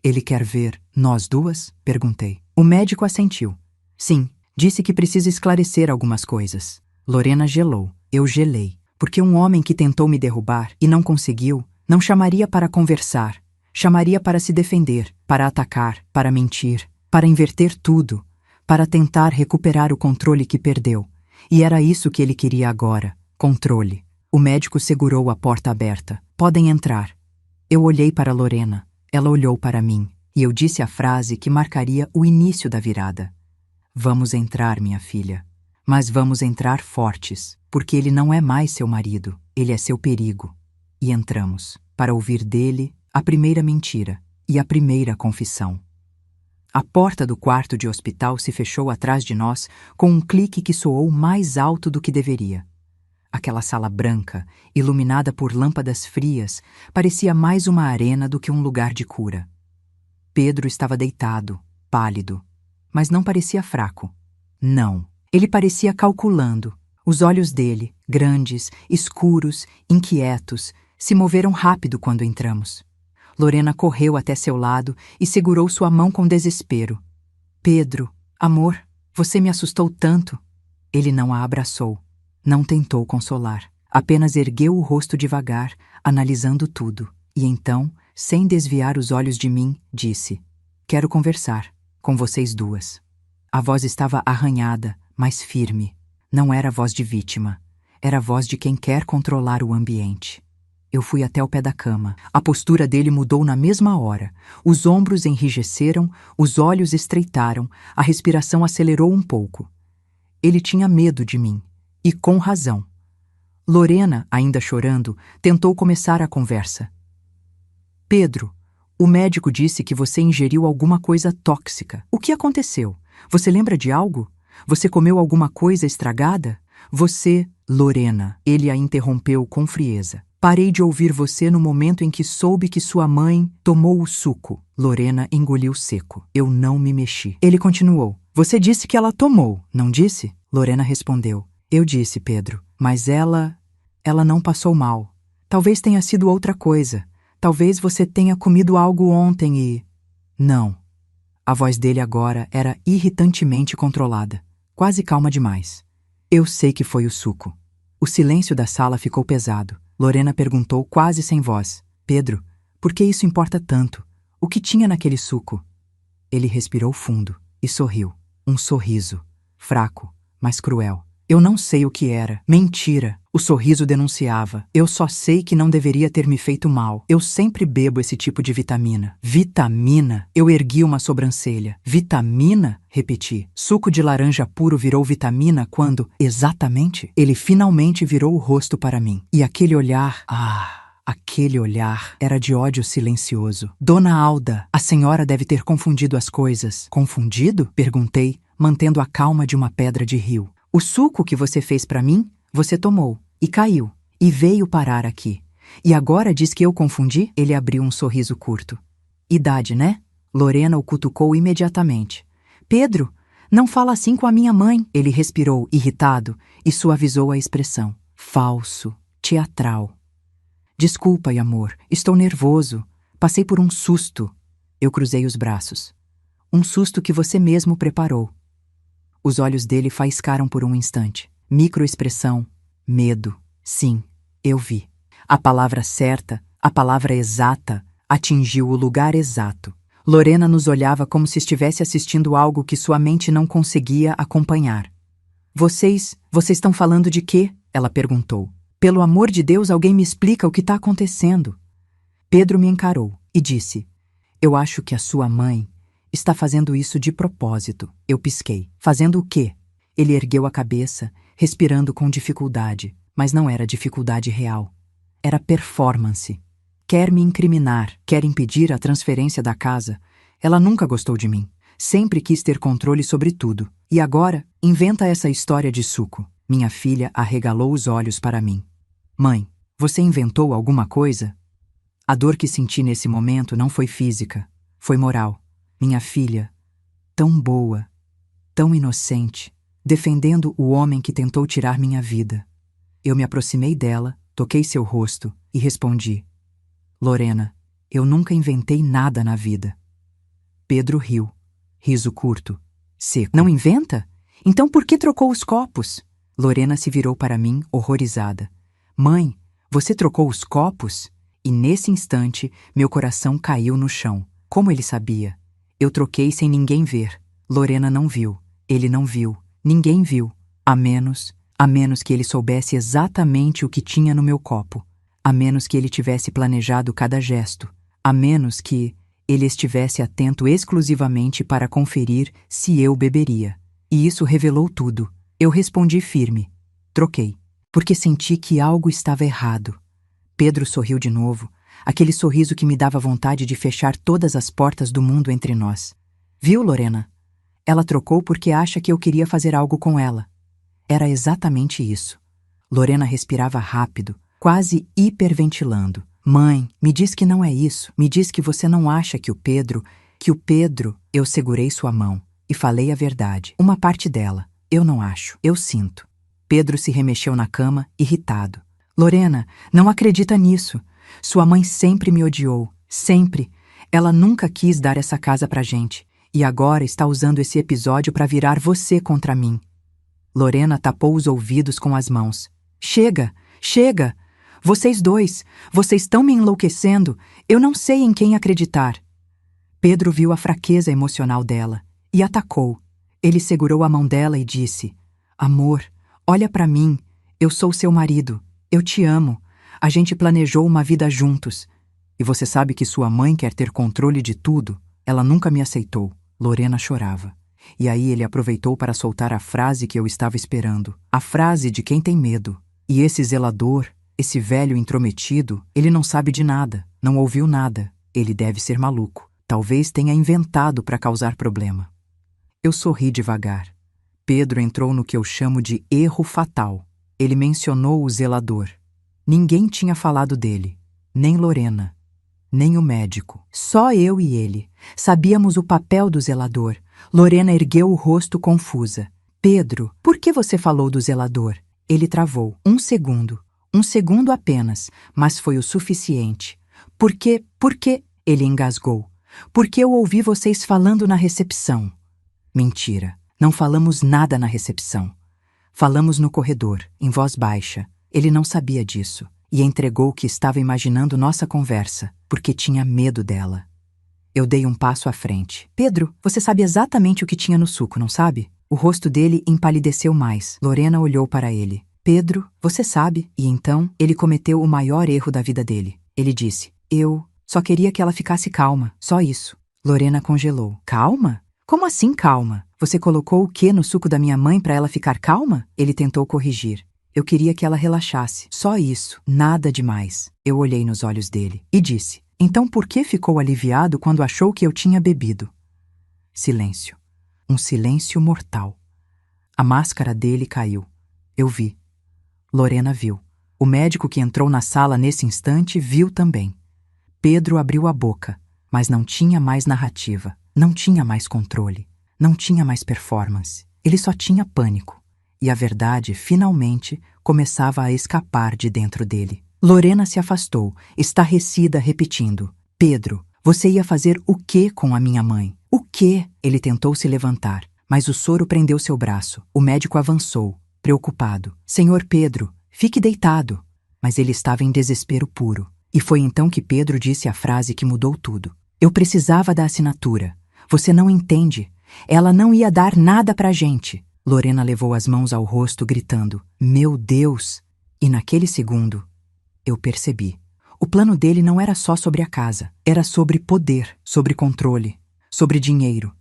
Ele quer ver nós duas? Perguntei. O médico assentiu. Sim, disse que precisa esclarecer algumas coisas. Lorena gelou. Eu gelei. Porque um homem que tentou me derrubar e não conseguiu, não chamaria para conversar. Chamaria para se defender, para atacar, para mentir, para inverter tudo, para tentar recuperar o controle que perdeu. E era isso que ele queria agora. Controle. O médico segurou a porta aberta. Podem entrar. Eu olhei para Lorena. Ela olhou para mim. E eu disse a frase que marcaria o início da virada. Vamos entrar, minha filha. Mas vamos entrar fortes, porque ele não é mais seu marido, ele é seu perigo. E entramos, para ouvir dele a primeira mentira e a primeira confissão. A porta do quarto de hospital se fechou atrás de nós com um clique que soou mais alto do que deveria. Aquela sala branca, iluminada por lâmpadas frias, parecia mais uma arena do que um lugar de cura. Pedro estava deitado, pálido, mas não parecia fraco. Não, ele parecia calculando. Os olhos dele, grandes, escuros, inquietos, se moveram rápido quando entramos. Lorena correu até seu lado e segurou sua mão com desespero. Pedro, amor, você me assustou tanto. Ele não a abraçou. Não tentou consolar. Apenas ergueu o rosto devagar, analisando tudo. E então, sem desviar os olhos de mim, disse: Quero conversar com vocês duas. A voz estava arranhada, mas firme. Não era a voz de vítima. Era a voz de quem quer controlar o ambiente. Eu fui até o pé da cama. A postura dele mudou na mesma hora. Os ombros enrijeceram, os olhos estreitaram, a respiração acelerou um pouco. Ele tinha medo de mim. E com razão. Lorena, ainda chorando, tentou começar a conversa. Pedro, o médico disse que você ingeriu alguma coisa tóxica. O que aconteceu? Você lembra de algo? Você comeu alguma coisa estragada? Você... Lorena, ele a interrompeu com frieza. Parei de ouvir você no momento em que soube que sua mãe tomou o suco. Lorena engoliu seco. Eu não me mexi. Ele continuou. Você disse que ela tomou, não disse? Lorena respondeu. Eu disse, Pedro, mas ela não passou mal. Talvez tenha sido outra coisa. Talvez você tenha comido algo ontem e... Não. A voz dele agora era irritantemente controlada, quase calma demais. Eu sei que foi o suco. O silêncio da sala ficou pesado. Lorena perguntou quase sem voz. Pedro, por que isso importa tanto? O que tinha naquele suco? Ele respirou fundo e sorriu. Um sorriso. Fraco, mas cruel. Eu não sei o que era. Mentira. O sorriso denunciava. Eu só sei que não deveria ter me feito mal. Eu sempre bebo esse tipo de vitamina. Vitamina? Eu ergui uma sobrancelha. Vitamina? Repeti. Suco de laranja puro virou vitamina quando, exatamente, ele finalmente virou o rosto para mim. E aquele olhar... aquele olhar era de ódio silencioso. Dona Alda, a senhora deve ter confundido as coisas. Confundido? Perguntei, mantendo a calma de uma pedra de rio. O suco que você fez para mim, você tomou. E caiu. E veio parar aqui. E agora diz que eu confundi? Ele abriu um sorriso curto. Idade, né? Lorena o cutucou imediatamente. Pedro, não fala assim com a minha mãe. Ele respirou, irritado, e suavizou a expressão. Falso. Teatral. Desculpa, amor. Estou nervoso. Passei por um susto. Eu cruzei os braços. Um susto que você mesmo preparou. Os olhos dele faiscaram por um instante. Microexpressão. Medo. Sim, eu vi. A palavra certa, a palavra exata, atingiu o lugar exato. Lorena nos olhava como se estivesse assistindo algo que sua mente não conseguia acompanhar. Vocês estão falando de quê? Ela perguntou. Pelo amor de Deus, alguém me explica o que está acontecendo. Pedro me encarou e disse, eu acho que a sua mãe está fazendo isso de propósito. Eu pisquei. Fazendo o quê? Ele ergueu a cabeça, respirando com dificuldade, mas não era dificuldade real. Era performance. Quer me incriminar, quer impedir a transferência da casa. Ela nunca gostou de mim. Sempre quis ter controle sobre tudo. E agora, inventa essa história de suco. Minha filha arregalou os olhos para mim. Mãe, você inventou alguma coisa? A dor que senti nesse momento não foi física, foi moral. Minha filha, tão boa, tão inocente, defendendo o homem que tentou tirar minha vida. Eu me aproximei dela, toquei seu rosto e respondi. Lorena, eu nunca inventei nada na vida. Pedro riu. Riso curto, seco. Não inventa? Então por que trocou os copos? Lorena se virou para mim, horrorizada. Mãe, você trocou os copos? E nesse instante, meu coração caiu no chão. Como ele sabia? Eu troquei sem ninguém ver. Lorena não viu. Ele não viu. Ninguém viu. A menos que ele soubesse exatamente o que tinha no meu copo. A menos que ele tivesse planejado cada gesto. A menos que ele estivesse atento exclusivamente para conferir se eu beberia. E isso revelou tudo. Eu respondi firme. Troquei, porque senti que algo estava errado. Pedro sorriu de novo, aquele sorriso que me dava vontade de fechar todas as portas do mundo entre nós. Viu, Lorena? Ela trocou porque acha que eu queria fazer algo com ela. Era exatamente isso. Lorena respirava rápido, quase hiperventilando. Mãe, me diz que não é isso. Me diz que você não acha que o Pedro... Eu segurei sua mão e falei a verdade. Uma parte dela. Eu não acho. Eu sinto. Pedro se remexeu na cama, irritado. Lorena, não acredita nisso. Sua mãe sempre me odiou. Sempre. Ela nunca quis dar essa casa pra gente. E agora está usando esse episódio para virar você contra mim. Lorena tapou os ouvidos com as mãos. Chega! Chega! Vocês dois! Vocês estão me enlouquecendo! Eu não sei em quem acreditar. Pedro viu a fraqueza emocional dela e atacou. Ele segurou a mão dela e disse: Amor, olha para mim. Eu sou seu marido. Eu te amo. A gente planejou uma vida juntos. E você sabe que sua mãe quer ter controle de tudo. Ela nunca me aceitou. Lorena chorava. E aí ele aproveitou para soltar a frase que eu estava esperando. A frase de quem tem medo. E esse zelador, esse velho intrometido, ele não sabe de nada, não ouviu nada. Ele deve ser maluco. Talvez tenha inventado para causar problema. Eu sorri devagar. Pedro entrou no que eu chamo de erro fatal. Ele mencionou o zelador. Ninguém tinha falado dele. Nem Lorena. Nem o médico. Só eu e ele. Sabíamos o papel do zelador. Lorena ergueu o rosto confusa. Pedro, por que você falou do zelador? Ele travou. 1 segundo. 1 segundo apenas, mas foi o suficiente. Por quê? Ele engasgou. Porque eu ouvi vocês falando na recepção. Mentira. Não falamos nada na recepção. Falamos no corredor, em voz baixa. Ele não sabia disso. E entregou que estava imaginando nossa conversa, porque tinha medo dela. Eu dei um passo à frente. Pedro, você sabe exatamente o que tinha no suco, não sabe? O rosto dele empalideceu mais. Lorena olhou para ele. Pedro, você sabe? E então, ele cometeu o maior erro da vida dele. Ele disse, eu só queria que ela ficasse calma, só isso. Lorena congelou. Calma? Como assim calma? Você colocou o quê no suco da minha mãe para ela ficar calma? Ele tentou corrigir. Eu queria que ela relaxasse. Só isso. Nada demais. Eu olhei nos olhos dele e disse, então por que ficou aliviado quando achou que eu tinha bebido? Silêncio. Um silêncio mortal. A máscara dele caiu. Eu vi. Lorena viu. O médico que entrou na sala nesse instante viu também. Pedro abriu a boca, mas não tinha mais narrativa. Não tinha mais controle. Não tinha mais performance. Ele só tinha pânico. E a verdade, finalmente, começava a escapar de dentro dele. Lorena se afastou, estarrecida, repetindo. Pedro, você ia fazer o quê com a minha mãe? O quê? Ele tentou se levantar, mas o soro prendeu seu braço. O médico avançou, preocupado. Senhor Pedro, fique deitado. Mas ele estava em desespero puro. E foi então que Pedro disse a frase que mudou tudo. Eu precisava da assinatura. Você não entende. Ela não ia dar nada pra gente. Lorena levou as mãos ao rosto, gritando, meu Deus! E naquele segundo, eu percebi. O plano dele não era só sobre a casa. Era sobre poder, sobre controle, sobre dinheiro.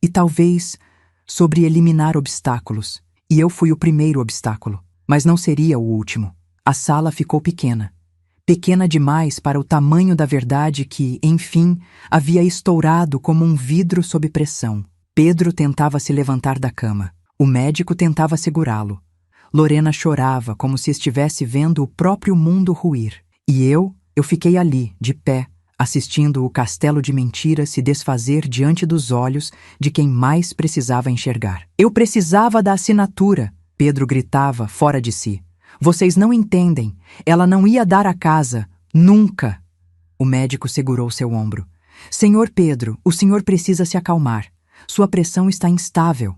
E talvez sobre eliminar obstáculos. E eu fui o primeiro obstáculo. Mas não seria o último. A sala ficou pequena. Pequena demais para o tamanho da verdade que, enfim, havia estourado como um vidro sob pressão. Pedro tentava se levantar da cama. O médico tentava segurá-lo. Lorena chorava como se estivesse vendo o próprio mundo ruir. E eu fiquei ali, de pé, assistindo o castelo de mentiras se desfazer diante dos olhos de quem mais precisava enxergar. Eu precisava da assinatura, Pedro gritava, fora de si. Vocês não entendem. Ela não ia dar a casa. Nunca. O médico segurou seu ombro. Senhor Pedro, o senhor precisa se acalmar. Sua pressão está instável.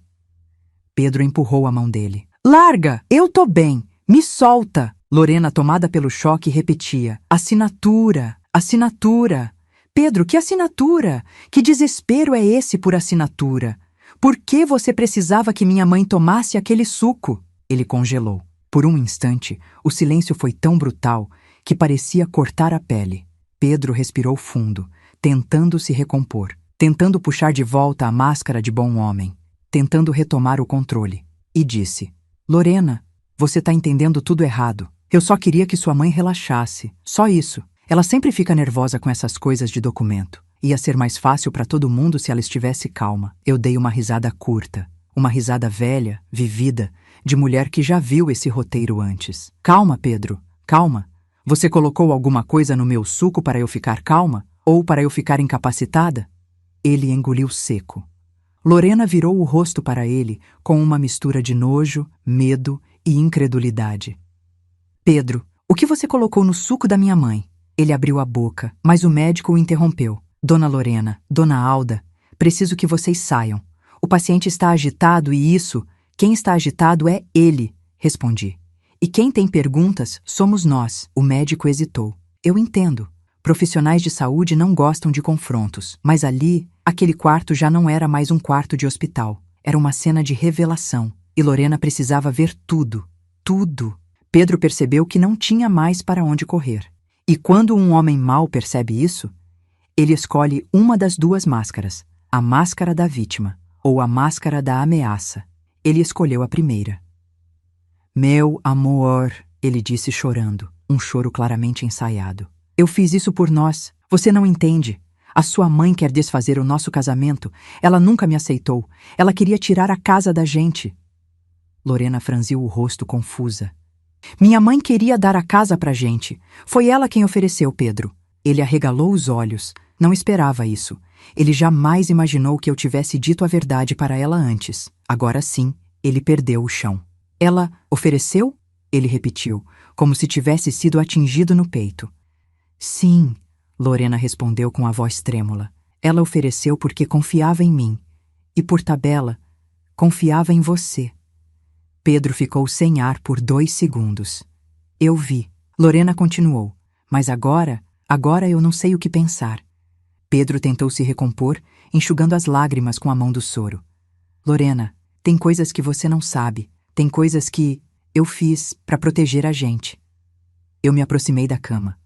Pedro empurrou a mão dele. Larga! Eu tô bem! Me solta! Lorena, tomada pelo choque, repetia. Assinatura! Assinatura! Pedro, que assinatura? Que desespero é esse por assinatura? Por que você precisava que minha mãe tomasse aquele suco? Ele congelou. Por um instante, o silêncio foi tão brutal que parecia cortar a pele. Pedro respirou fundo, tentando se recompor, tentando puxar de volta a máscara de bom homem, tentando retomar o controle. E disse: Lorena, você tá entendendo tudo errado. Eu só queria que sua mãe relaxasse. Só isso. Ela sempre fica nervosa com essas coisas de documento. Ia ser mais fácil para todo mundo se ela estivesse calma. Eu dei uma risada curta. Uma risada velha, vivida, de mulher que já viu esse roteiro antes. Calma, Pedro. Calma. Você colocou alguma coisa no meu suco para eu ficar calma? Ou para eu ficar incapacitada? Ele engoliu seco. Lorena virou o rosto para ele com uma mistura de nojo, medo e incredulidade. Pedro, o que você colocou no suco da minha mãe? Ele abriu a boca, mas o médico o interrompeu. Dona Lorena, Dona Alda, preciso que vocês saiam. O paciente está agitado e quem está agitado é ele, respondi. E quem tem perguntas somos nós. O médico hesitou. Eu entendo. Profissionais de saúde não gostam de confrontos, mas ali, aquele quarto já não era mais um quarto de hospital. Era uma cena de revelação, e Lorena precisava ver tudo. Tudo. Pedro percebeu que não tinha mais para onde correr. E quando um homem mau percebe isso, ele escolhe uma das duas máscaras, a máscara da vítima ou a máscara da ameaça. Ele escolheu a primeira. Meu amor, ele disse chorando, um choro claramente ensaiado. Eu fiz isso por nós. Você não entende. A sua mãe quer desfazer o nosso casamento. Ela nunca me aceitou. Ela queria tirar a casa da gente. Lorena franziu o rosto confusa. Minha mãe queria dar a casa pra gente. Foi ela quem ofereceu, Pedro. Ele arregalou os olhos. Não esperava isso. Ele jamais imaginou que eu tivesse dito a verdade para ela antes. Agora sim, ele perdeu o chão. Ela ofereceu? Ele repetiu, como se tivesse sido atingido no peito. Sim, Lorena respondeu com a voz trêmula. Ela ofereceu porque confiava em mim. E por tabela, confiava em você. Pedro ficou sem ar por 2 segundos. Eu vi. Lorena continuou. Mas agora eu não sei o que pensar. Pedro tentou se recompor, enxugando as lágrimas com a mão do soro. Lorena, tem coisas que você não sabe. Tem coisas que eu fiz para proteger a gente. Eu me aproximei da cama.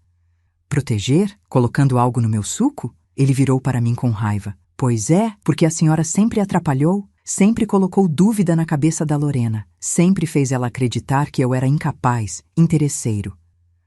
Proteger? Colocando algo no meu suco? Ele virou para mim com raiva. Pois é, porque a senhora sempre atrapalhou. Sempre colocou dúvida na cabeça da Lorena. Sempre fez ela acreditar que eu era incapaz, interesseiro.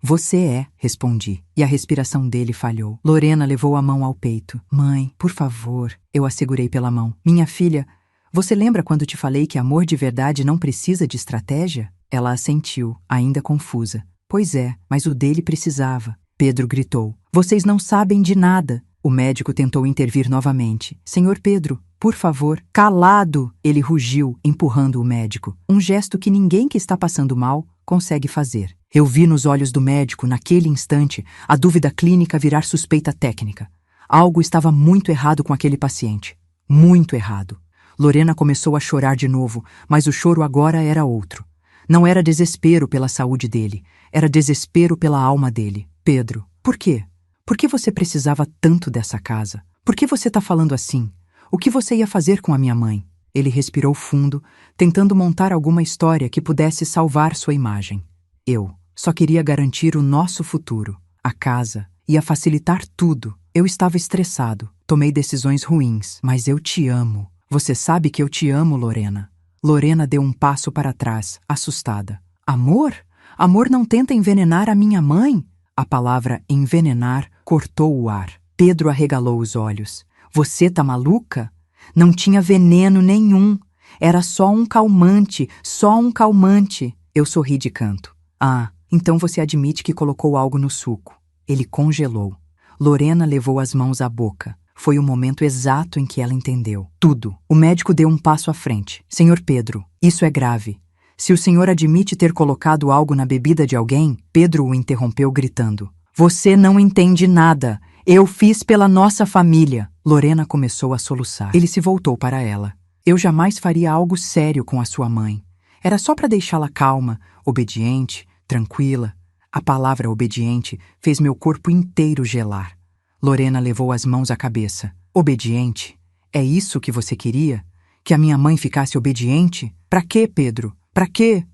Você é, respondi, e a respiração dele falhou. Lorena levou a mão ao peito. Mãe, por favor, eu a segurei pela mão. Minha filha, você lembra quando te falei que amor de verdade não precisa de estratégia? Ela assentiu, ainda confusa. Pois é, mas o dele precisava. Pedro gritou. Vocês não sabem de nada. O médico tentou intervir novamente. Senhor Pedro, por favor, calado! Ele rugiu, empurrando o médico. Um gesto que ninguém que está passando mal consegue fazer. Eu vi nos olhos do médico, naquele instante, a dúvida clínica virar suspeita técnica. Algo estava muito errado com aquele paciente. Muito errado. Lorena começou a chorar de novo, mas o choro agora era outro. Não era desespero pela saúde dele, era desespero pela alma dele. Pedro, por quê? Por que você precisava tanto dessa casa? Por que você está falando assim? O que você ia fazer com a minha mãe? Ele respirou fundo, tentando montar alguma história que pudesse salvar sua imagem. Eu só queria garantir o nosso futuro. A casa ia facilitar tudo. Eu estava estressado. Tomei decisões ruins, mas eu te amo. Você sabe que eu te amo, Lorena. Lorena deu um passo para trás, assustada. Amor? Amor não tenta envenenar a minha mãe? A palavra envenenar cortou o ar. Pedro arregalou os olhos. Você tá maluca? Não tinha veneno nenhum. Era só um calmante, só um calmante. Eu sorri de canto. Ah, então você admite que colocou algo no suco. Ele congelou. Lorena levou as mãos à boca. Foi o momento exato em que ela entendeu. Tudo. O médico deu um passo à frente. Senhor Pedro, isso é grave. Se o senhor admite ter colocado algo na bebida de alguém, Pedro o interrompeu gritando. Você não entende nada. Eu fiz pela nossa família. Lorena começou a soluçar. Ele se voltou para ela. Eu jamais faria algo sério com a sua mãe. Era só para deixá-la calma, obediente, tranquila. A palavra obediente fez meu corpo inteiro gelar. Lorena levou as mãos à cabeça. Obediente? É isso que você queria? Que a minha mãe ficasse obediente? Pra quê, Pedro? Pra quê?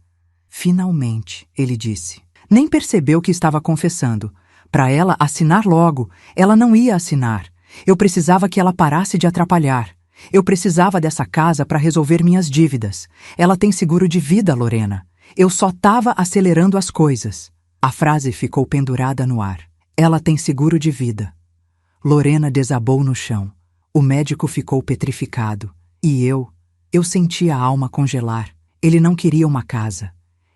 Finalmente, ele disse. Nem percebeu que estava confessando. Para ela assinar logo, ela não ia assinar. Eu precisava que ela parasse de atrapalhar. Eu precisava dessa casa para resolver minhas dívidas. Ela tem seguro de vida, Lorena. Eu só estava acelerando as coisas. A frase ficou pendurada no ar. Ela tem seguro de vida. Lorena desabou no chão. O médico ficou petrificado. E eu senti a alma congelar. Ele não queria uma casa.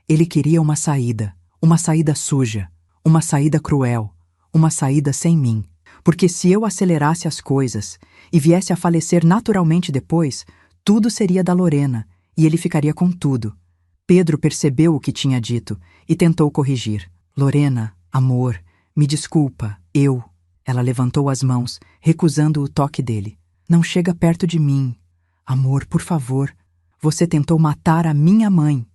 Ele queria uma saída suja, uma saída cruel, uma saída sem mim. Porque se eu acelerasse as coisas e viesse a falecer naturalmente depois, tudo seria da Lorena e ele ficaria com tudo. Pedro percebeu o que tinha dito e tentou corrigir. Lorena, amor, me desculpa, eu... Ela levantou as mãos, recusando o toque dele. Não chega perto de mim. Amor, por favor. Você tentou matar a minha mãe.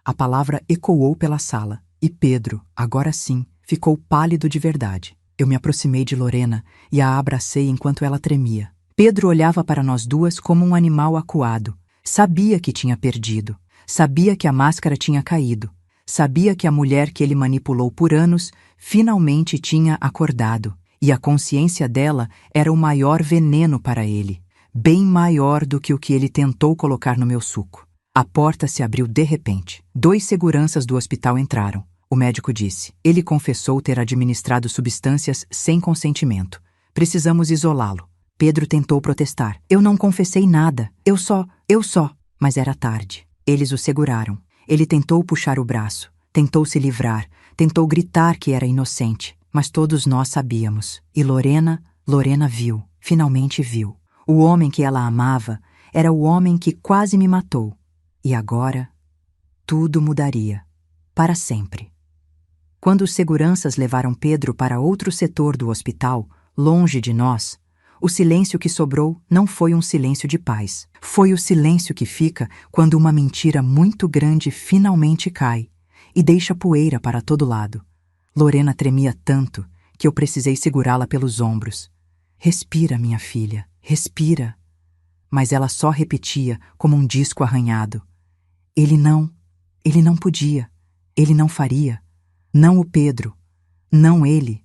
A palavra ecoou pela sala, e Pedro, agora sim, ficou pálido de verdade. Eu me aproximei de Lorena e a abracei enquanto ela tremia. Pedro olhava para nós duas como um animal acuado. Sabia que tinha perdido. Sabia que a máscara tinha caído. Sabia que a mulher que ele manipulou por anos finalmente tinha acordado. E a consciência dela era o maior veneno para ele. Bem maior do que o que ele tentou colocar no meu suco. A porta se abriu de repente. 2 seguranças do hospital entraram. O médico disse. Ele confessou ter administrado substâncias sem consentimento. Precisamos isolá-lo. Pedro tentou protestar. Eu não confessei nada. Eu só... Mas era tarde. Eles o seguraram. Ele tentou puxar o braço. Tentou se livrar. Tentou gritar que era inocente. Mas todos nós sabíamos. E Lorena viu. Finalmente viu. O homem que ela amava era o homem que quase me matou. E agora, tudo mudaria. Para sempre. Quando os seguranças levaram Pedro para outro setor do hospital, longe de nós, o silêncio que sobrou não foi um silêncio de paz. Foi o silêncio que fica quando uma mentira muito grande finalmente cai e deixa poeira para todo lado. Lorena tremia tanto que eu precisei segurá-la pelos ombros. Respira, minha filha, respira. Mas ela só repetia como um disco arranhado. Ele não podia, ele não faria. Não o Pedro, não ele.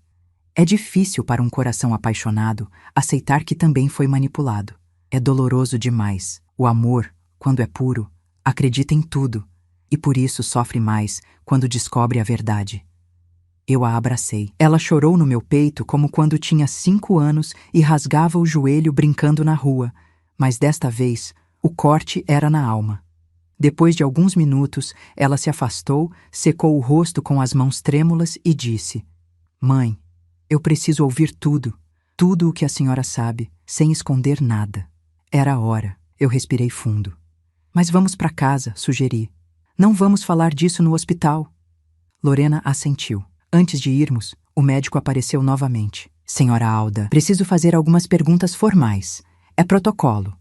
É difícil para um coração apaixonado aceitar que também foi manipulado. É doloroso demais. O amor, quando é puro, acredita em tudo e por isso sofre mais quando descobre a verdade. Eu a abracei. Ela chorou no meu peito como quando tinha 5 anos e rasgava o joelho brincando na rua, mas desta vez o corte era na alma. Depois de alguns minutos, ela se afastou, secou o rosto com as mãos trêmulas e disse: Mãe, eu preciso ouvir tudo o que a senhora sabe, sem esconder nada. Era a hora. Eu respirei fundo. Mas vamos para casa, sugeri. Não vamos falar disso no hospital. Lorena assentiu. Antes de irmos, o médico apareceu novamente. Senhora Alda, preciso fazer algumas perguntas formais. É protocolo.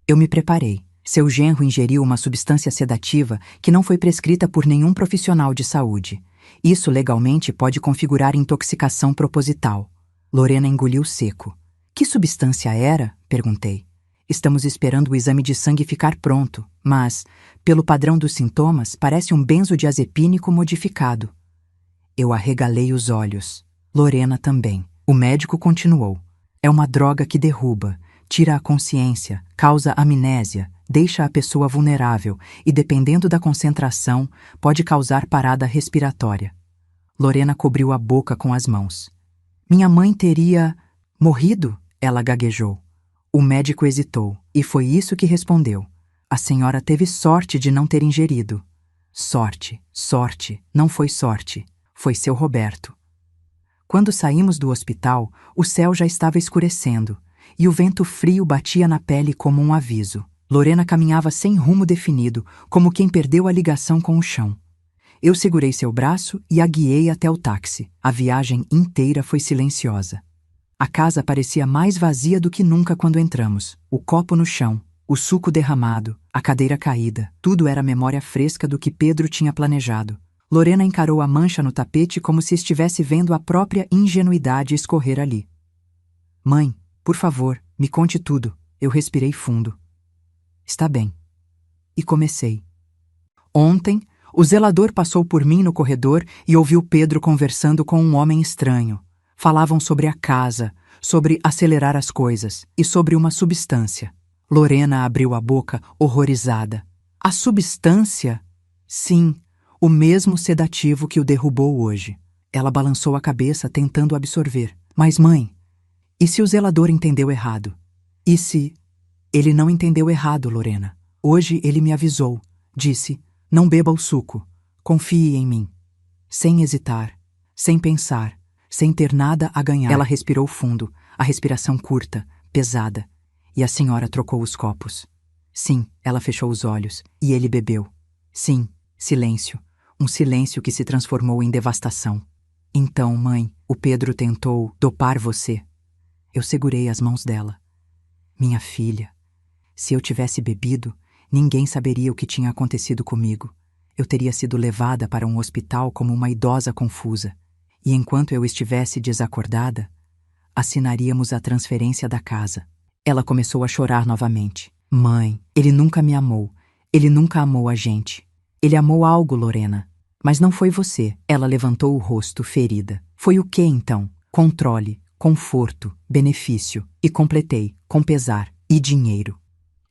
Eu me preparei. Seu genro ingeriu uma substância sedativa que não foi prescrita por nenhum profissional de saúde. Isso legalmente pode configurar intoxicação proposital. Lorena engoliu seco. Que substância era? Perguntei. Estamos esperando o exame de sangue ficar pronto, mas, pelo padrão dos sintomas, parece um benzodiazepínico modificado. Eu arregalei os olhos. Lorena também. O médico continuou. É uma droga que derruba, tira a consciência, causa amnésia, deixa a pessoa vulnerável e, dependendo da concentração, pode causar parada respiratória. Lorena cobriu a boca com as mãos. Minha mãe teria morrido? Ela gaguejou. O médico hesitou, e foi isso que respondeu. A senhora teve sorte de não ter ingerido. Sorte, não foi sorte. Foi seu Roberto. Quando saímos do hospital, o céu já estava escurecendo, e o vento frio batia na pele como um aviso. Lorena caminhava sem rumo definido, como quem perdeu a ligação com o chão. Eu segurei seu braço e a guiei até o táxi. A viagem inteira foi silenciosa. A casa parecia mais vazia do que nunca quando entramos. O copo no chão, o suco derramado, a cadeira caída. Tudo era memória fresca do que Pedro tinha planejado. Lorena encarou a mancha no tapete como se estivesse vendo a própria ingenuidade escorrer ali. Mãe, por favor, me conte tudo. Eu respirei fundo. Está bem. E comecei. Ontem, o zelador passou por mim no corredor e ouviu Pedro conversando com um homem estranho. Falavam sobre a casa, sobre acelerar as coisas e sobre uma substância. Lorena abriu a boca, horrorizada. A substância? Sim, o mesmo sedativo que o derrubou hoje. Ela balançou a cabeça, tentando absorver. Mas, mãe, e se o zelador entendeu errado? E se... Ele não entendeu errado, Lorena. Hoje ele me avisou. Disse, não beba o suco. Confie em mim. Sem hesitar, sem pensar, sem ter nada a ganhar. Ela respirou fundo, a respiração curta, pesada. E a senhora trocou os copos. Sim, ela fechou os olhos, e ele bebeu. Sim, silêncio. Um silêncio que se transformou em devastação. Então, mãe, o Pedro tentou dopar você. Eu segurei as mãos dela. Minha filha, se eu tivesse bebido, ninguém saberia o que tinha acontecido comigo. Eu teria sido levada para um hospital como uma idosa confusa. E enquanto eu estivesse desacordada, assinaríamos a transferência da casa. Ela começou a chorar novamente. Mãe, ele nunca me amou. Ele nunca amou a gente. Ele amou algo, Lorena. Mas não foi você. Ela levantou o rosto, ferida. Foi o que então? Controle, conforto, benefício. E completei, com pesar, e dinheiro.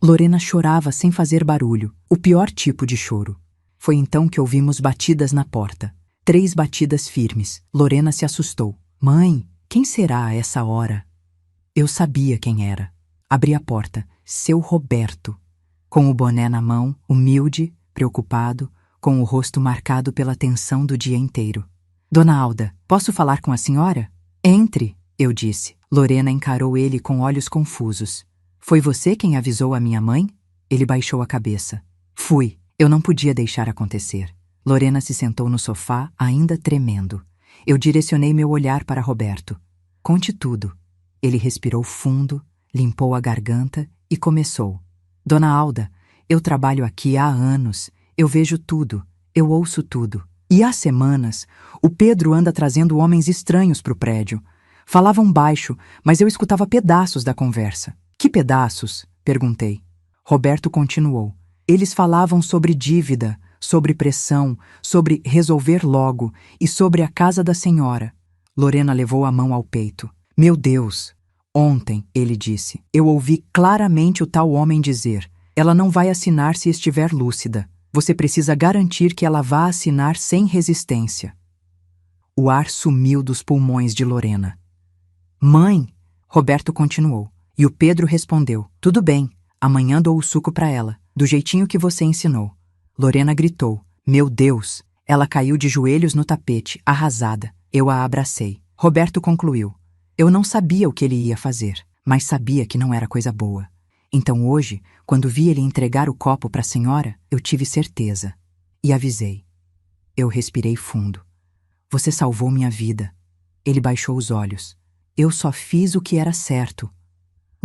Lorena chorava sem fazer barulho, o pior tipo de choro. Foi então que ouvimos batidas na porta. 3 batidas firmes. Lorena se assustou. Mãe, quem será a essa hora? Eu sabia quem era. Abri a porta. Seu Roberto. Com o boné na mão, humilde, preocupado, com o rosto marcado pela tensão do dia inteiro. Dona Alda, posso falar com a senhora? Entre, eu disse. Lorena encarou ele com olhos confusos. Foi você quem avisou a minha mãe? Ele baixou a cabeça. Fui. Eu não podia deixar acontecer. Lorena se sentou no sofá, ainda tremendo. Eu direcionei meu olhar para Roberto. Conte tudo. Ele respirou fundo, limpou a garganta e começou. Dona Alda, eu trabalho aqui há anos. Eu vejo tudo. Eu ouço tudo. E há semanas, o Pedro anda trazendo homens estranhos para o prédio. Falavam baixo, mas eu escutava pedaços da conversa. Que pedaços? Perguntei. Roberto continuou. Eles falavam sobre dívida, sobre pressão, sobre resolver logo e sobre a casa da senhora. Lorena levou a mão ao peito. Meu Deus! Ontem, ele disse, eu ouvi claramente o tal homem dizer: ela não vai assinar se estiver lúcida. Você precisa garantir que ela vá assinar sem resistência. O ar sumiu dos pulmões de Lorena. Mãe! Roberto continuou. E o Pedro respondeu, tudo bem, amanhã dou o suco para ela, do jeitinho que você ensinou. Lorena gritou, meu Deus! Ela caiu de joelhos no tapete, arrasada. Eu a abracei. Roberto concluiu, eu não sabia o que ele ia fazer, mas sabia que não era coisa boa. Então hoje, quando vi ele entregar o copo para a senhora, eu tive certeza. E avisei. Eu respirei fundo. Você salvou minha vida. Ele baixou os olhos. Eu só fiz o que era certo.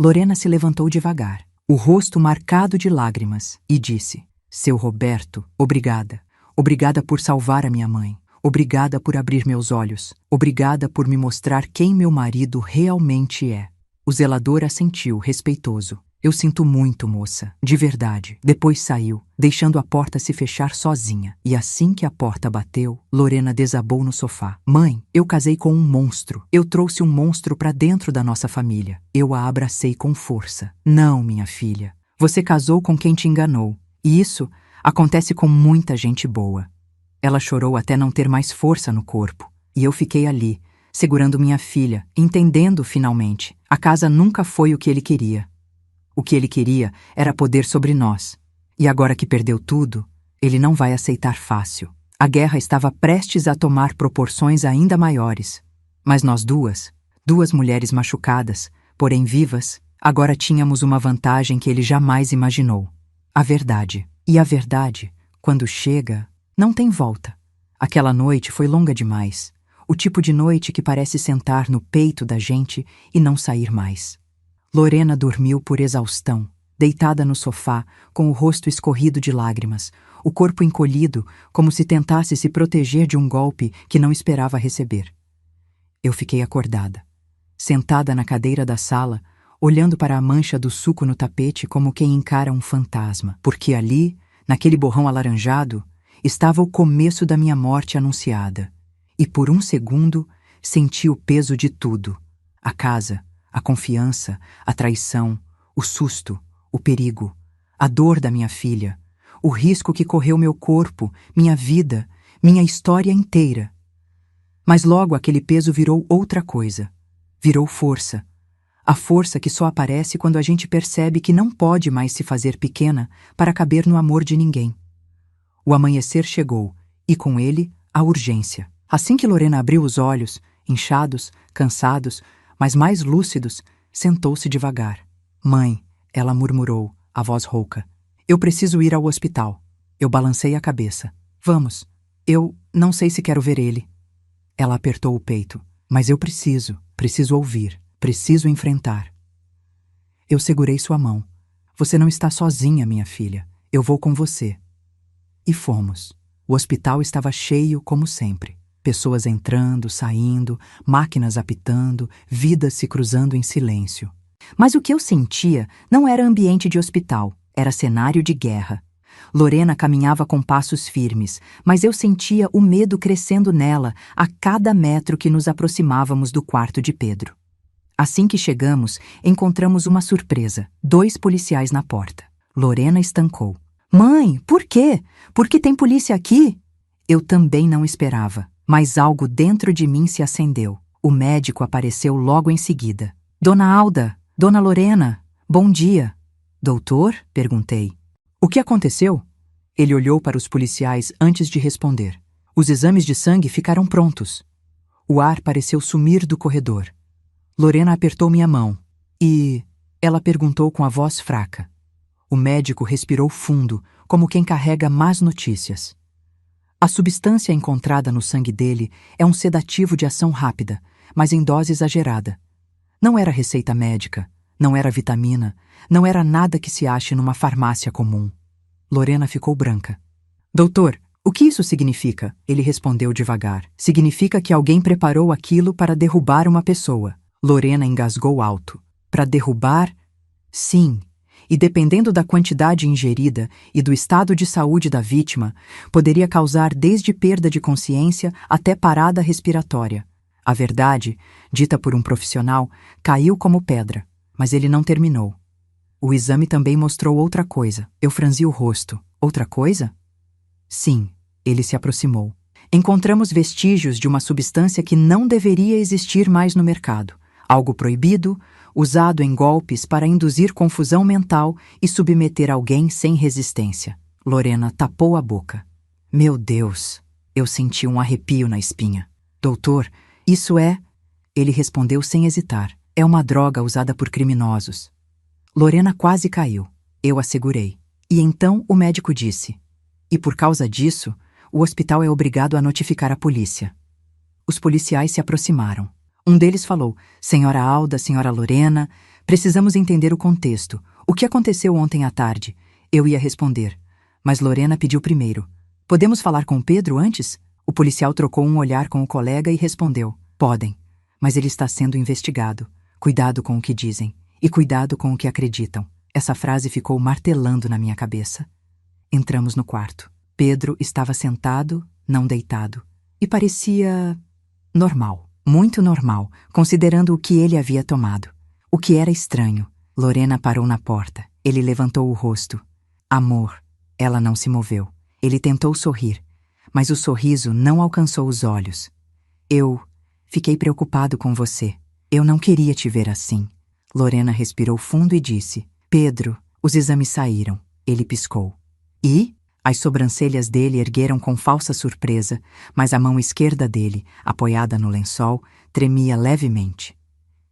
Lorena se levantou devagar, o rosto marcado de lágrimas, e disse, seu Roberto, obrigada. Obrigada por salvar a minha mãe. Obrigada por abrir meus olhos. Obrigada por me mostrar quem meu marido realmente é. O zelador assentiu, respeitoso. Eu sinto muito, moça, de verdade. Depois saiu, deixando a porta se fechar sozinha. E assim que a porta bateu, Lorena desabou no sofá. Mãe, eu casei com um monstro. Eu trouxe um monstro para dentro da nossa família. Eu a abracei com força. Não, minha filha. Você casou com quem te enganou. E isso acontece com muita gente boa. Ela chorou até não ter mais força no corpo. E eu fiquei ali, segurando minha filha, entendendo finalmente. A casa nunca foi o que ele queria. O que ele queria era poder sobre nós. E agora que perdeu tudo, ele não vai aceitar fácil. A guerra estava prestes a tomar proporções ainda maiores. Mas nós duas mulheres machucadas, porém vivas, agora tínhamos uma vantagem que ele jamais imaginou. A verdade. E a verdade, quando chega, não tem volta. Aquela noite foi longa demais. O tipo de noite que parece sentar no peito da gente e não sair mais. Lorena dormiu por exaustão, deitada no sofá, com o rosto escorrido de lágrimas, o corpo encolhido, como se tentasse se proteger de um golpe que não esperava receber. Eu fiquei acordada, sentada na cadeira da sala, olhando para a mancha do suco no tapete como quem encara um fantasma, porque ali, naquele borrão alaranjado, estava o começo da minha morte anunciada. E por um segundo, senti o peso de tudo: a casa, A confiança, a traição, o susto, o perigo, a dor da minha filha, o risco que correu meu corpo, minha vida, minha história inteira. Mas logo aquele peso virou outra coisa. Virou força. A força que só aparece quando a gente percebe que não pode mais se fazer pequena para caber no amor de ninguém. O amanhecer chegou, e com ele, a urgência. Assim que Lorena abriu os olhos, inchados, cansados, mas mais lúcidos, sentou-se devagar. Mãe, ela murmurou, a voz rouca. Eu preciso ir ao hospital. Eu balancei a cabeça. Vamos. Eu não sei se quero ver ele. Ela apertou o peito. Mas eu preciso ouvir, preciso enfrentar. Eu segurei sua mão. Você não está sozinha, minha filha. Eu vou com você. E fomos. O hospital estava cheio como sempre. Pessoas entrando, saindo, máquinas apitando, vidas se cruzando em silêncio. Mas o que eu sentia não era ambiente de hospital, era cenário de guerra. Lorena caminhava com passos firmes, mas eu sentia o medo crescendo nela a cada metro que nos aproximávamos do quarto de Pedro. Assim que chegamos, encontramos uma surpresa: 2 policiais na porta. Lorena estancou. Mãe, por quê? Por que tem polícia aqui? Eu também não esperava, mas algo dentro de mim se acendeu. O médico apareceu logo em seguida. Dona Alda, Dona Lorena, bom dia. Doutor? Perguntei. O que aconteceu? Ele olhou para os policiais antes de responder. Os exames de sangue ficaram prontos. O ar pareceu sumir do corredor. Lorena apertou minha mão e ela perguntou com a voz fraca. O médico respirou fundo, como quem carrega más notícias. A substância encontrada no sangue dele é um sedativo de ação rápida, mas em dose exagerada. Não era receita médica, não era vitamina, não era nada que se ache numa farmácia comum. Lorena ficou branca. Doutor, o que isso significa? Ele respondeu devagar. Significa que alguém preparou aquilo para derrubar uma pessoa. Lorena engasgou alto. Para derrubar? Sim. E dependendo da quantidade ingerida e do estado de saúde da vítima, poderia causar desde perda de consciência até parada respiratória. A verdade, dita por um profissional, caiu como pedra, mas ele não terminou. O exame também mostrou outra coisa. Eu franzi o rosto. Outra coisa? Sim, ele se aproximou. Encontramos vestígios de uma substância que não deveria existir mais no mercado. Algo proibido, usado em golpes para induzir confusão mental e submeter alguém sem resistência. Lorena tapou a boca. Meu Deus! Eu senti um arrepio na espinha. Doutor, isso é... Ele respondeu sem hesitar. É uma droga usada por criminosos. Lorena quase caiu. Eu a segurei. E então o médico disse. E por causa disso, o hospital é obrigado a notificar a polícia. Os policiais se aproximaram. Um deles falou, Senhora Alda, Senhora Lorena, precisamos entender o contexto. O que aconteceu ontem à tarde? Eu ia responder. Mas Lorena pediu primeiro. Podemos falar com Pedro antes? O policial trocou um olhar com o colega e respondeu. Podem, mas ele está sendo investigado. Cuidado com o que dizem. E cuidado com o que acreditam. Essa frase ficou martelando na minha cabeça. Entramos no quarto. Pedro estava sentado, não deitado. E parecia... normal. Muito normal, considerando o que ele havia tomado. O que era estranho. Lorena parou na porta. Ele levantou o rosto. Amor. Ela não se moveu. Ele tentou sorrir, mas o sorriso não alcançou os olhos. Eu fiquei preocupado com você. Eu não queria te ver assim. Lorena respirou fundo e disse, Pedro, os exames saíram. Ele piscou. E? As sobrancelhas dele ergueram com falsa surpresa, mas a mão esquerda dele, apoiada no lençol, tremia levemente.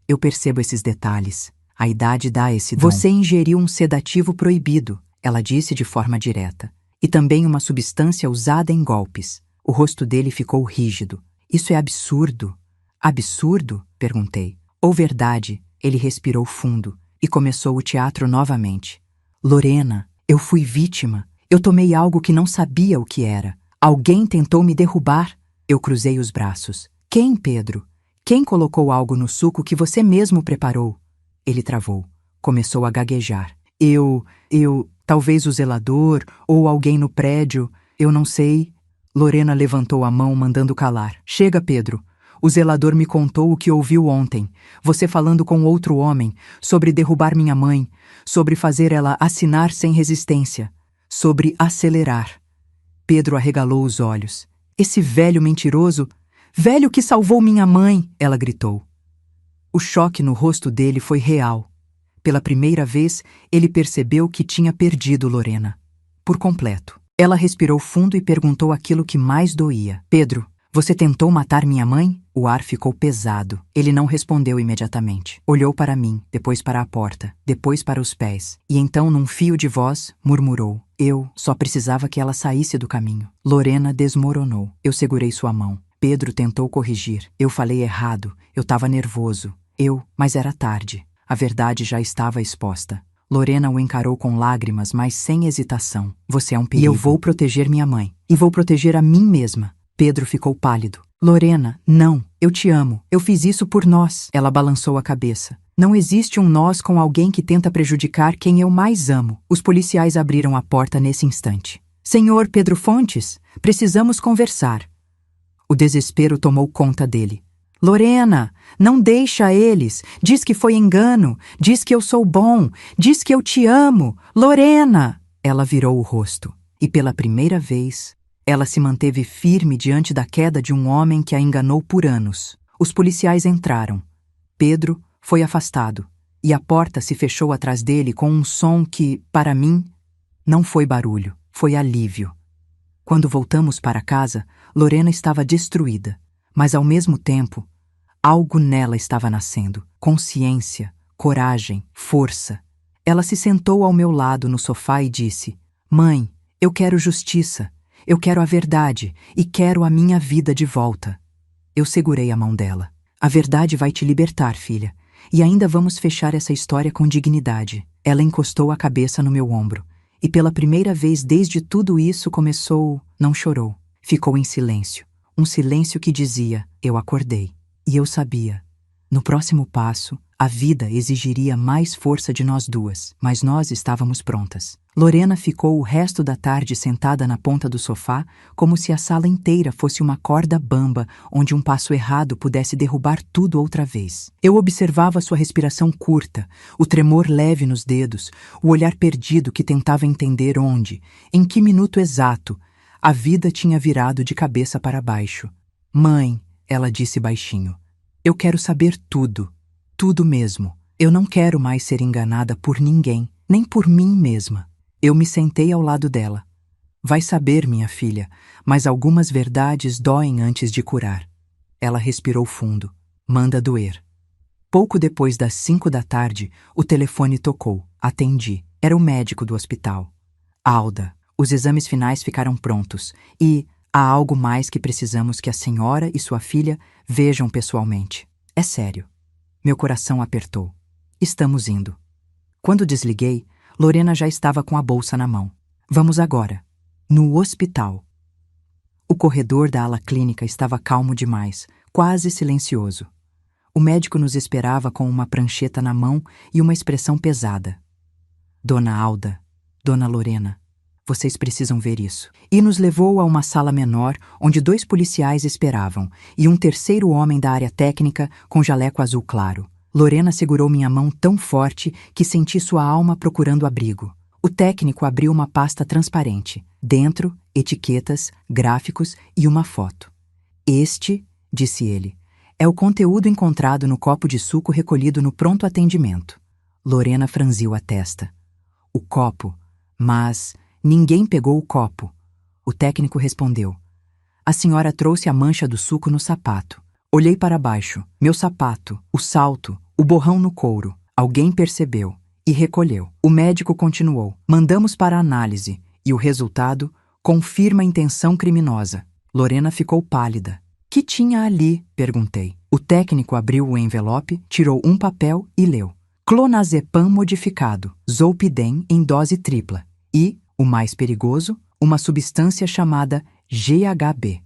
Eu percebo esses detalhes. A idade dá esse dom. Você ingeriu um sedativo proibido, ela disse de forma direta. E também uma substância usada em golpes. O rosto dele ficou rígido. Isso é absurdo. Absurdo? Perguntei. Ou verdade? Ele respirou fundo e começou o teatro novamente. Lorena, eu fui vítima. Eu tomei algo que não sabia o que era. Alguém tentou me derrubar. Eu cruzei os braços. Quem, Pedro? Quem colocou algo no suco que você mesmo preparou? Ele travou. Começou a gaguejar. Talvez o zelador ou alguém no prédio. Eu não sei. Lorena levantou a mão mandando calar. Chega, Pedro. O zelador me contou o que ouviu ontem. Você falando com outro homem, sobre derrubar minha mãe, sobre fazer ela assinar sem resistência, sobre acelerar. Pedro arregalou os olhos. Esse velho mentiroso, velho que salvou minha mãe, ela gritou. O choque no rosto dele foi real. Pela primeira vez, ele percebeu que tinha perdido Lorena. Por completo. Ela respirou fundo e perguntou aquilo que mais doía. Pedro, você tentou matar minha mãe? O ar ficou pesado. Ele não respondeu imediatamente. Olhou para mim, depois para a porta, depois para os pés. E então, num fio de voz, murmurou. Eu só precisava que ela saísse do caminho. Lorena desmoronou. Eu segurei sua mão. Pedro tentou corrigir. Eu falei errado. Eu estava nervoso. Mas era tarde. A verdade já estava exposta. Lorena o encarou com lágrimas, mas sem hesitação. Você é um perigo. E eu vou proteger minha mãe. E vou proteger a mim mesma. Pedro ficou pálido. Lorena, não. Eu te amo. Eu fiz isso por nós. Ela balançou a cabeça. Não existe um nós com alguém que tenta prejudicar quem eu mais amo. Os policiais abriram a porta nesse instante. Senhor Pedro Fontes, precisamos conversar. O desespero tomou conta dele. Lorena, não deixa eles. Diz que foi engano. Diz que eu sou bom. Diz que eu te amo. Lorena! Ela virou o rosto. E pela primeira vez, ela se manteve firme diante da queda de um homem que a enganou por anos. Os policiais entraram. Pedro foi afastado. E a porta se fechou atrás dele com um som que, para mim, não foi barulho. Foi alívio. Quando voltamos para casa, Lorena estava destruída. Mas, ao mesmo tempo, algo nela estava nascendo. Consciência, coragem, força. Ela se sentou ao meu lado no sofá e disse: Mãe, eu quero justiça. Eu quero a verdade e quero a minha vida de volta. Eu segurei a mão dela. A verdade vai te libertar, filha. E ainda vamos fechar essa história com dignidade. Ela encostou a cabeça no meu ombro. E pela primeira vez desde tudo isso começou... Não chorou. Ficou em silêncio. Um silêncio que dizia, eu acordei. E eu sabia. No próximo passo, a vida exigiria mais força de nós duas, mas nós estávamos prontas. Lorena ficou o resto da tarde sentada na ponta do sofá, como se a sala inteira fosse uma corda bamba onde um passo errado pudesse derrubar tudo outra vez. Eu observava sua respiração curta, o tremor leve nos dedos, o olhar perdido que tentava entender onde, em que minuto exato, a vida tinha virado de cabeça para baixo. Mãe, ela disse baixinho, eu quero saber tudo, tudo mesmo. Eu não quero mais ser enganada por ninguém, nem por mim mesma. Eu me sentei ao lado dela. Vai saber, minha filha, mas algumas verdades doem antes de curar. Ela respirou fundo. Manda doer. Pouco depois das 5 da tarde, o telefone tocou. Atendi. Era o médico do hospital. Alda, os exames finais ficaram prontos e há algo mais que precisamos que a senhora e sua filha vejam pessoalmente. É sério. Meu coração apertou. Estamos indo. Quando desliguei, Lorena já estava com a bolsa na mão. Vamos agora. No hospital. O corredor da ala clínica estava calmo demais, quase silencioso. O médico nos esperava com uma prancheta na mão e uma expressão pesada. Dona Alda, Dona Lorena, vocês precisam ver isso. E nos levou a uma sala menor, onde 2 policiais esperavam, e um terceiro homem da área técnica com jaleco azul claro. Lorena segurou minha mão tão forte que senti sua alma procurando abrigo. O técnico abriu uma pasta transparente. Dentro, etiquetas, gráficos e uma foto. Este, disse ele, é o conteúdo encontrado no copo de suco recolhido no pronto atendimento. Lorena franziu a testa. O copo, mas... Ninguém pegou o copo. O técnico respondeu. A senhora trouxe a mancha do suco no sapato. Olhei para baixo. Meu sapato, o salto, o borrão no couro. Alguém percebeu e recolheu. O médico continuou. Mandamos para análise e o resultado confirma a intenção criminosa. Lorena ficou pálida. Que tinha ali? Perguntei. O técnico abriu o envelope, tirou um papel e leu. Clonazepam modificado, Zolpidem em dose tripla e... O mais perigoso, uma substância chamada GHB.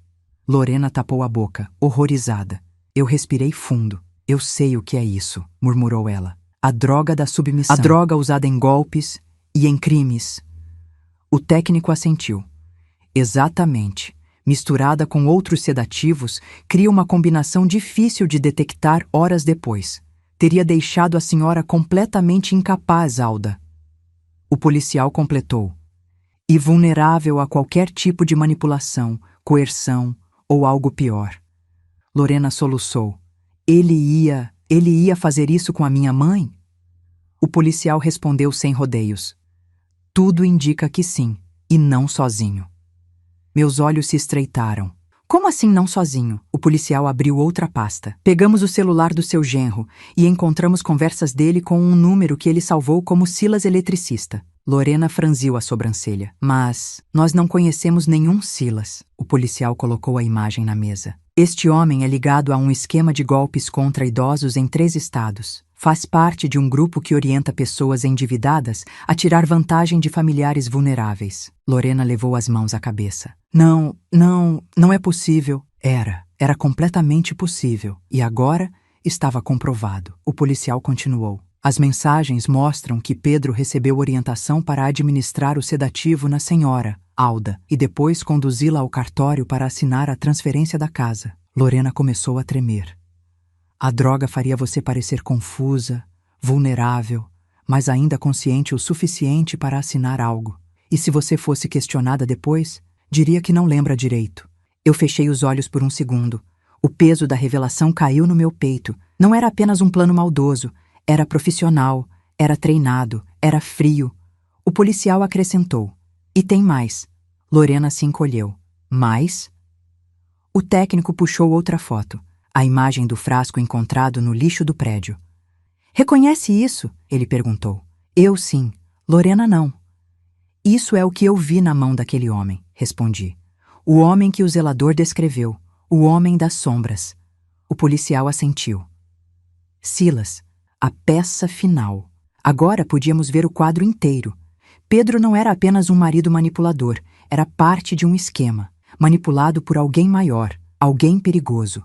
Lorena tapou a boca, horrorizada. Eu respirei fundo. Eu sei o que é isso, murmurou ela. A droga da submissão. A droga usada em golpes e em crimes. O técnico assentiu. Exatamente. misturada com outros sedativos, cria uma combinação difícil de detectar horas depois. Teria deixado a senhora completamente incapaz, Alda. O policial completou. E vulnerável a qualquer tipo de manipulação, coerção ou algo pior. Lorena soluçou. Ele ia fazer isso com a minha mãe? O policial respondeu sem rodeios. Tudo indica que sim, e não sozinho. Meus olhos se estreitaram. Como assim não sozinho? O policial abriu outra pasta. Pegamos o celular do seu genro e encontramos conversas dele com um número que ele salvou como Silas eletricista. Lorena franziu a sobrancelha. Mas nós não conhecemos nenhum Silas. O policial colocou a imagem na mesa. Este homem é ligado a um esquema de golpes contra idosos em 3 estados. Faz parte de um grupo que orienta pessoas endividadas a tirar vantagem de familiares vulneráveis. Lorena levou as mãos à cabeça. Não é possível. Era completamente possível. E agora estava comprovado. O policial continuou. As mensagens mostram que Pedro recebeu orientação para administrar o sedativo na senhora, Alda, e depois conduzi-la ao cartório para assinar a transferência da casa. Lorena começou a tremer. A droga faria você parecer confusa, vulnerável, mas ainda consciente o suficiente para assinar algo. E se você fosse questionada depois, diria que não lembra direito. Eu fechei os olhos por um segundo. O peso da revelação caiu no meu peito. Não era apenas um plano maldoso. Era profissional, era treinado, era frio. O policial acrescentou. E tem mais. Lorena se encolheu. Mais? O técnico puxou outra foto. A imagem do frasco encontrado no lixo do prédio. Reconhece isso? Ele perguntou. Eu sim. Lorena não. Isso é o que eu vi na mão daquele homem, respondi. O homem que o zelador descreveu. O homem das sombras. O policial assentiu. Silas. A peça final. Agora podíamos ver o quadro inteiro. Pedro não era apenas um marido manipulador, era parte de um esquema, manipulado por alguém maior, alguém perigoso.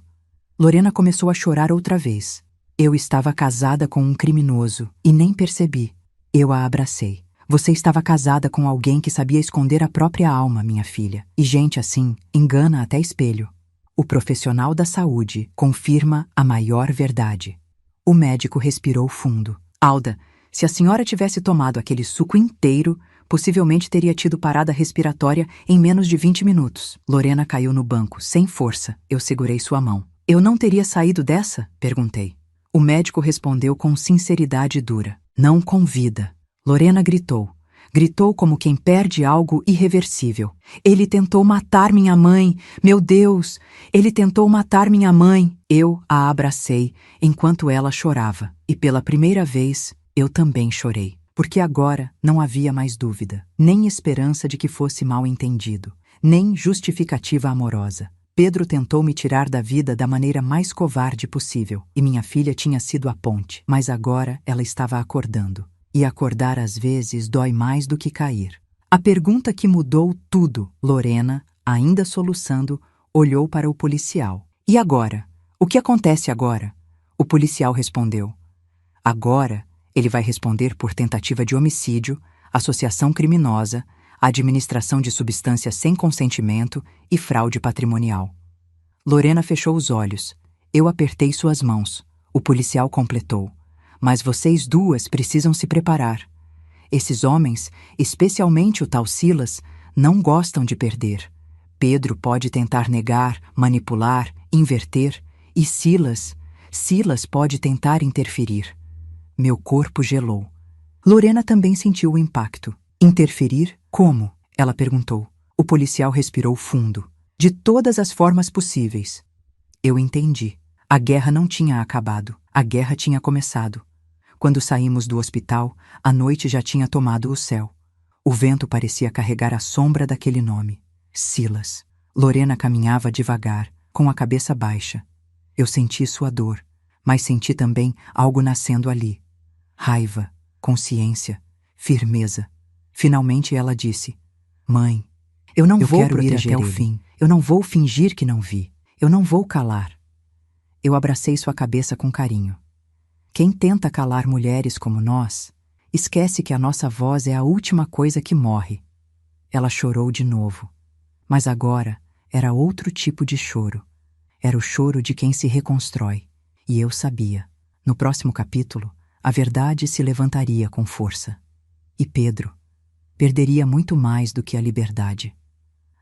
Lorena começou a chorar outra vez. Eu estava casada com um criminoso e nem percebi. Eu a abracei. Você estava casada com alguém que sabia esconder a própria alma, minha filha. E gente assim engana até espelho. O profissional da saúde confirma a maior verdade. O médico respirou fundo. Alda, se a senhora tivesse tomado aquele suco inteiro, possivelmente teria tido parada respiratória em menos de 20 minutos. Lorena caiu no banco, sem força. Eu segurei sua mão. Eu não teria saído dessa? Perguntei. O médico respondeu com sinceridade dura. Não com vida. Lorena gritou. Gritou como quem perde algo irreversível. Ele tentou matar minha mãe. Meu Deus! Ele tentou matar minha mãe. Eu a abracei enquanto ela chorava. E pela primeira vez, eu também chorei. Porque agora não havia mais dúvida, nem esperança de que fosse mal entendido, nem justificativa amorosa. Pedro tentou me tirar da vida da maneira mais covarde possível. E minha filha tinha sido a ponte. Mas agora ela estava acordando. E acordar às vezes dói mais do que cair. A pergunta que mudou tudo, Lorena, ainda soluçando, olhou para o policial. E agora? O que acontece agora? O policial respondeu. Agora, ele vai responder por tentativa de homicídio, associação criminosa, administração de substâncias sem consentimento e fraude patrimonial. Lorena fechou os olhos. Eu apertei suas mãos. O policial completou. Mas vocês duas precisam se preparar. Esses homens, especialmente o tal Silas, não gostam de perder. Pedro pode tentar negar, manipular, inverter, e Silas pode tentar interferir. Meu corpo gelou. Lorena também sentiu o impacto. Interferir? Como? Ela perguntou. O policial respirou fundo. De todas as formas possíveis. Eu entendi. A guerra não tinha acabado. A guerra tinha começado. Quando saímos do hospital, a noite já tinha tomado o céu. O vento parecia carregar a sombra daquele nome. Silas. Lorena caminhava devagar, com a cabeça baixa. Eu senti sua dor, mas senti também algo nascendo ali. Raiva, consciência, firmeza. Finalmente ela disse: Mãe, eu não vou ir até o fim. Eu não vou fingir que não vi. Eu não vou calar. Eu abracei sua cabeça com carinho. Quem tenta calar mulheres como nós, esquece que a nossa voz é a última coisa que morre. Ela chorou de novo, mas agora Era outro tipo de choro. Era o choro de quem se reconstrói. E eu sabia. No próximo capítulo, a verdade se levantaria com força. E Pedro perderia muito mais do que a liberdade.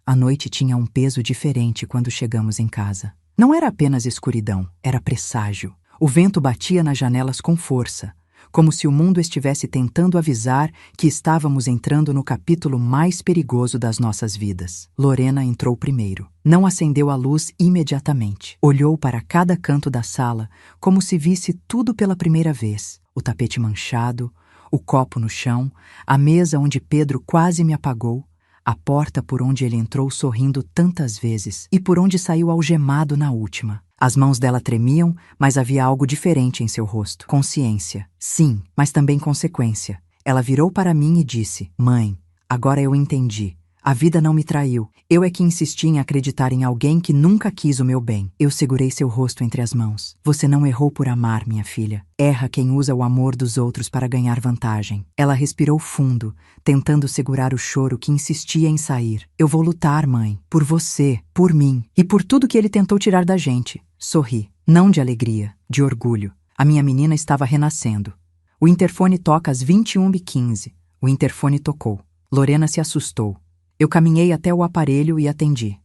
A noite tinha um peso diferente quando chegamos em casa. Não era apenas escuridão, era presságio. O vento batia nas janelas com força, como se o mundo estivesse tentando avisar que estávamos entrando no capítulo mais perigoso das nossas vidas. Lorena entrou primeiro. Não acendeu a luz imediatamente. Olhou para cada canto da sala, como se visse tudo pela primeira vez. O tapete manchado, o copo no chão, a mesa onde Pedro quase me apagou, a porta por onde ele entrou sorrindo tantas vezes e por onde saiu algemado na última. As mãos dela tremiam, mas havia algo diferente em seu rosto. Consciência. Sim, mas também consequência. Ela virou para mim e disse: Mãe, agora eu entendi. A vida não me traiu. Eu é que insisti em acreditar em alguém que nunca quis o meu bem. Eu segurei seu rosto entre as mãos. Você não errou por amar, minha filha. Erra quem usa o amor dos outros para ganhar vantagem. Ela respirou fundo, tentando segurar o choro que insistia em sair. Eu vou lutar, mãe. Por você, por mim e por tudo que ele tentou tirar da gente. Sorri. Não de alegria, de orgulho. A minha menina estava renascendo. O interfone toca às 21h15. O interfone tocou. Lorena se assustou. Eu caminhei até o aparelho e atendi.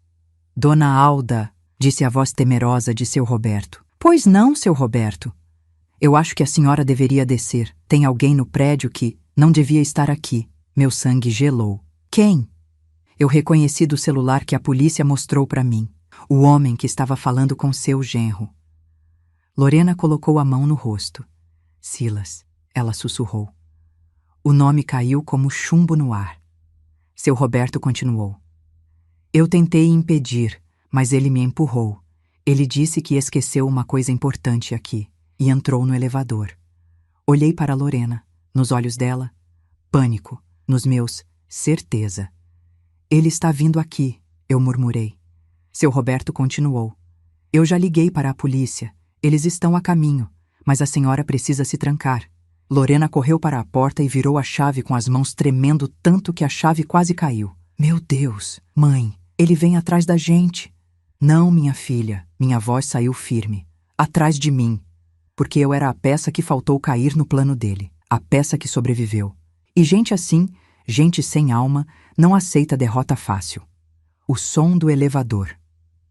Dona Alda, disse a voz temerosa de seu Roberto. Pois não, seu Roberto. Eu acho que a senhora deveria descer. Tem alguém no prédio que não devia estar aqui. Meu sangue gelou. Quem? Eu reconheci do celular que a polícia mostrou para mim. O homem que estava falando com seu genro. Lorena colocou a mão no rosto. Silas, ela sussurrou. O nome caiu como chumbo no ar. Seu Roberto continuou. Eu tentei impedir, mas ele me empurrou. Ele disse que esqueceu uma coisa importante aqui e entrou no elevador. Olhei para Lorena. Nos olhos dela, pânico. Nos meus, certeza. Ele está vindo aqui, eu murmurei. Seu Roberto continuou. Eu já liguei para a polícia. Eles estão a caminho, mas a senhora precisa se trancar. Lorena correu para a porta e virou a chave com as mãos tremendo tanto que a chave quase caiu. Meu Deus, mãe, ele vem atrás da gente. Não, minha filha, minha voz saiu firme. Atrás de mim. Porque eu era a peça que faltou cair no plano dele. A peça que sobreviveu. E gente assim, gente sem alma, não aceita derrota fácil. O som do elevador.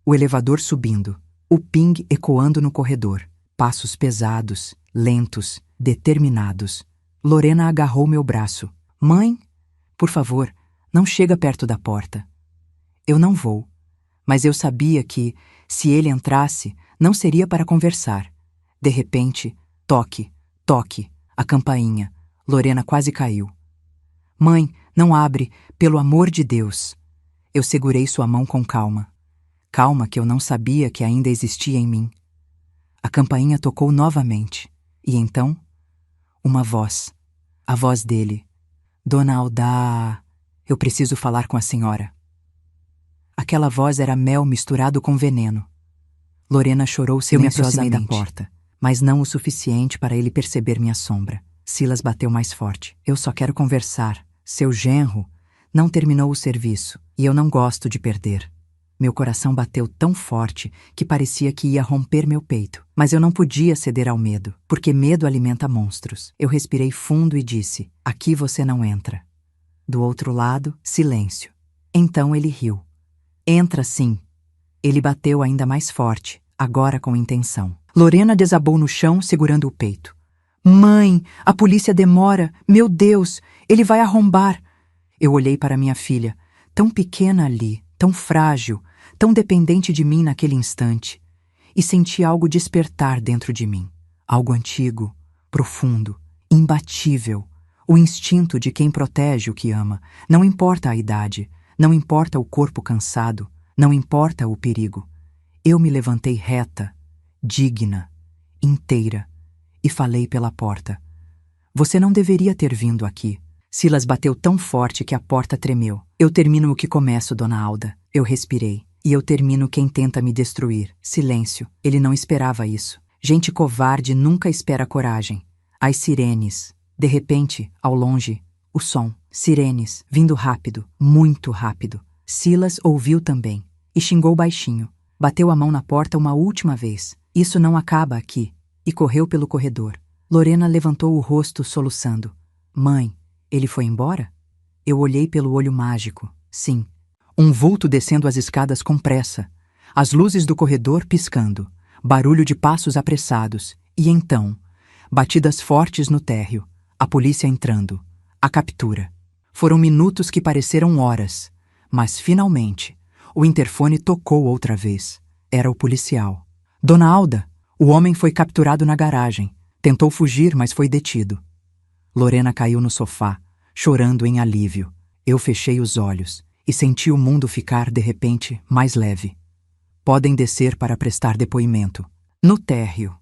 O elevador subindo. O ping ecoando no corredor. Passos pesados, lentos, determinados. Lorena agarrou meu braço. Mãe, por favor, não chega perto da porta. Eu não vou. Mas eu sabia que, se ele entrasse, não seria para conversar. De repente, toque, toque, a campainha. Lorena quase caiu. Mãe, não abre, pelo amor de Deus. Eu segurei sua mão com calma. Calma que eu não sabia que ainda existia em mim. A campainha tocou novamente. E então, uma voz. A voz dele. Dona Alda, eu preciso falar com a senhora. Aquela voz era mel misturado com veneno. Lorena chorou silenciosamente. Eu me aproximei da porta, mas não o suficiente para ele perceber minha sombra. Silas bateu mais forte. Eu só quero conversar. Seu genro não terminou o serviço e eu não gosto de perder. Meu coração bateu tão forte que parecia que ia romper meu peito. Mas eu não podia ceder ao medo, porque medo alimenta monstros. Eu respirei fundo e disse, aqui você não entra. Do outro lado, silêncio. Então ele riu. Entra sim. Ele bateu ainda mais forte, agora com intenção. Lorena desabou no chão, segurando o peito. Mãe, a polícia demora. Meu Deus, ele vai arrombar. Eu olhei para minha filha, tão pequena ali, tão frágil, tão dependente de mim naquele instante, e senti algo despertar dentro de mim. Algo antigo, profundo, imbatível. O instinto de quem protege o que ama. Não importa a idade, não importa o corpo cansado, não importa o perigo. Eu me levantei reta, digna, inteira, e falei pela porta. Você não deveria ter vindo aqui. Silas bateu tão forte que a porta tremeu. Eu termino o que começo, Dona Alda. Eu respirei. E eu termino quem tenta me destruir. Silêncio. Ele não esperava isso. Gente covarde nunca espera coragem. As sirenes. De repente, ao longe, o som. Sirenes, vindo rápido, muito rápido. Silas ouviu também. e xingou baixinho. Bateu a mão na porta uma última vez. Isso não acaba aqui. E correu pelo corredor. Lorena levantou o rosto soluçando. Mãe, ele foi embora? Eu olhei pelo olho mágico. Sim. Um vulto descendo as escadas com pressa. As luzes do corredor piscando. Barulho de passos apressados. E então, batidas fortes no térreo. A polícia entrando. A captura. Foram minutos que pareceram horas. Mas, finalmente, o interfone tocou outra vez. Era o policial. Dona Alda, o homem foi capturado na garagem. Tentou fugir, mas foi detido. Lorena caiu no sofá, chorando em alívio. Eu fechei os olhos e senti o mundo ficar, de repente, mais leve. Podem descer para prestar depoimento. No térreo.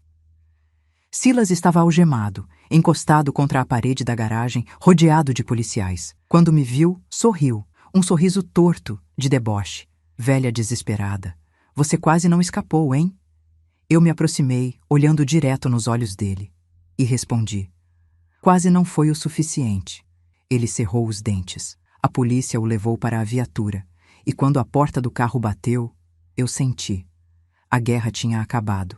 Silas estava algemado, encostado contra a parede da garagem, rodeado de policiais. Quando me viu, sorriu, um sorriso torto, de deboche. Velha desesperada. Você quase não escapou, hein? Eu me aproximei, olhando direto nos olhos dele, e respondi. Quase não foi o suficiente. Ele cerrou os dentes. A polícia o levou para a viatura, e quando a porta do carro bateu, eu senti. A guerra tinha acabado.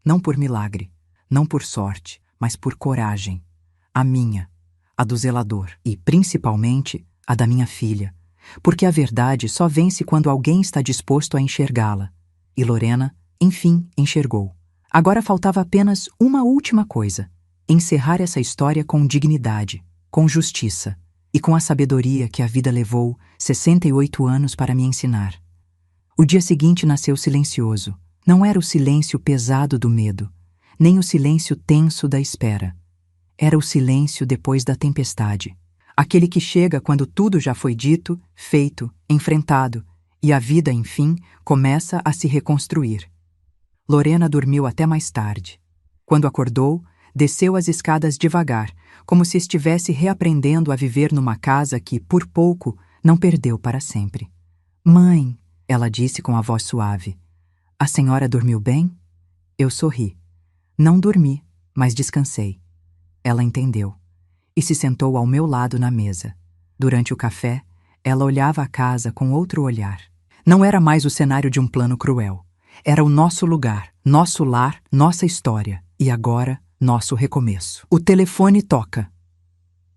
Não por milagre, não por sorte, mas por coragem. A minha, a do zelador e, principalmente, a da minha filha. Porque a verdade só vence quando alguém está disposto a enxergá-la. E Lorena, enfim, enxergou. Agora faltava apenas uma última coisa: encerrar essa história com dignidade, com justiça e com a sabedoria que a vida levou 68 anos para me ensinar. O dia seguinte nasceu silencioso. Não era o silêncio pesado do medo, nem o silêncio tenso da espera. Era o silêncio depois da tempestade. Aquele que chega quando tudo já foi dito, feito, enfrentado, e a vida, enfim, começa a se reconstruir. Lorena dormiu até mais tarde. Quando acordou, desceu as escadas devagar, como se estivesse reaprendendo a viver numa casa que, por pouco, não perdeu para sempre. Mãe, ela disse com a voz suave, a senhora dormiu bem? Eu sorri. Não dormi, mas descansei. Ela entendeu e se sentou ao meu lado na mesa. Durante o café, ela olhava a casa com outro olhar. Não era mais o cenário de um plano cruel. Era o nosso lugar, nosso lar, nossa história. E agora, nosso recomeço. O telefone toca.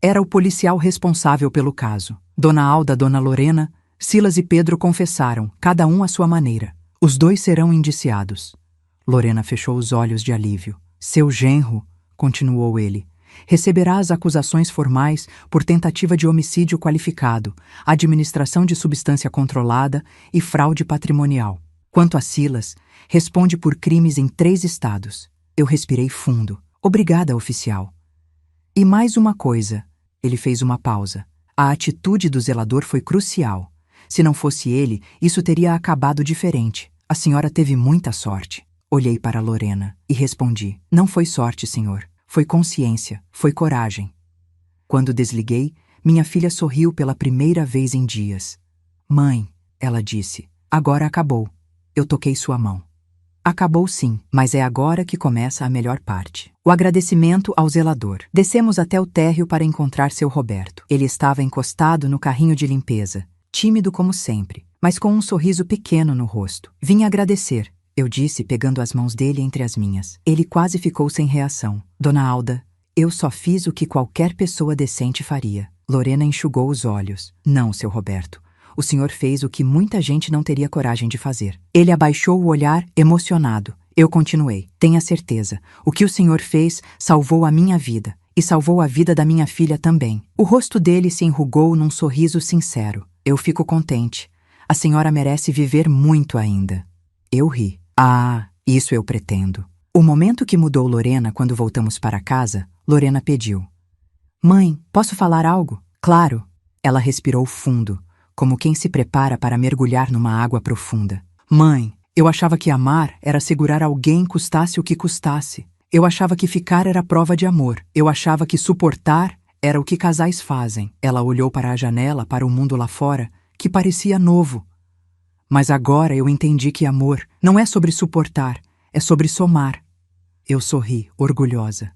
Era o policial responsável pelo caso. Dona Alda, Dona Lorena, Silas e Pedro confessaram, cada um à sua maneira. Os dois serão indiciados. Lorena fechou os olhos de alívio. Seu genro, continuou ele, receberá as acusações formais por tentativa de homicídio qualificado, administração de substância controlada e fraude patrimonial. Quanto a Silas, responde por crimes em 3 estados. Eu respirei fundo. Obrigada, oficial. E mais uma coisa. Ele fez uma pausa. A atitude do zelador foi crucial. Se não fosse ele, isso teria acabado diferente. A senhora teve muita sorte. Olhei para Lorena e respondi. Não foi sorte, senhor. Foi consciência, foi coragem. Quando desliguei, minha filha sorriu pela primeira vez em dias. Mãe, ela disse, agora acabou. Eu toquei sua mão. Acabou sim, mas é agora que começa a melhor parte. O agradecimento ao zelador. Descemos até o térreo para encontrar seu Roberto. Ele estava encostado no carrinho de limpeza, tímido como sempre, mas com um sorriso pequeno no rosto. Vim agradecer, eu disse, pegando as mãos dele entre as minhas. Ele quase ficou sem reação. Dona Alda, eu só fiz o que qualquer pessoa decente faria. Lorena enxugou os olhos. Não, seu Roberto. O senhor fez o que muita gente não teria coragem de fazer. Ele abaixou o olhar, emocionado. Eu continuei. Tenha certeza. O que o senhor fez salvou a minha vida. E salvou a vida da minha filha também. O rosto dele se enrugou num sorriso sincero. Eu fico contente. A senhora merece viver muito ainda. Eu ri. Ah, isso eu pretendo. O momento que mudou Lorena quando voltamos para casa, Lorena pediu. Mãe, posso falar algo? Claro. Ela respirou fundo, como quem se prepara para mergulhar numa água profunda. Mãe, eu achava que amar era segurar alguém custasse o que custasse. Eu achava que ficar era prova de amor. Eu achava que suportar era o que casais fazem. Ela olhou para a janela, para o mundo lá fora, que parecia novo. Mas agora eu entendi que amor não é sobre suportar, é sobre somar. Eu sorri, orgulhosa.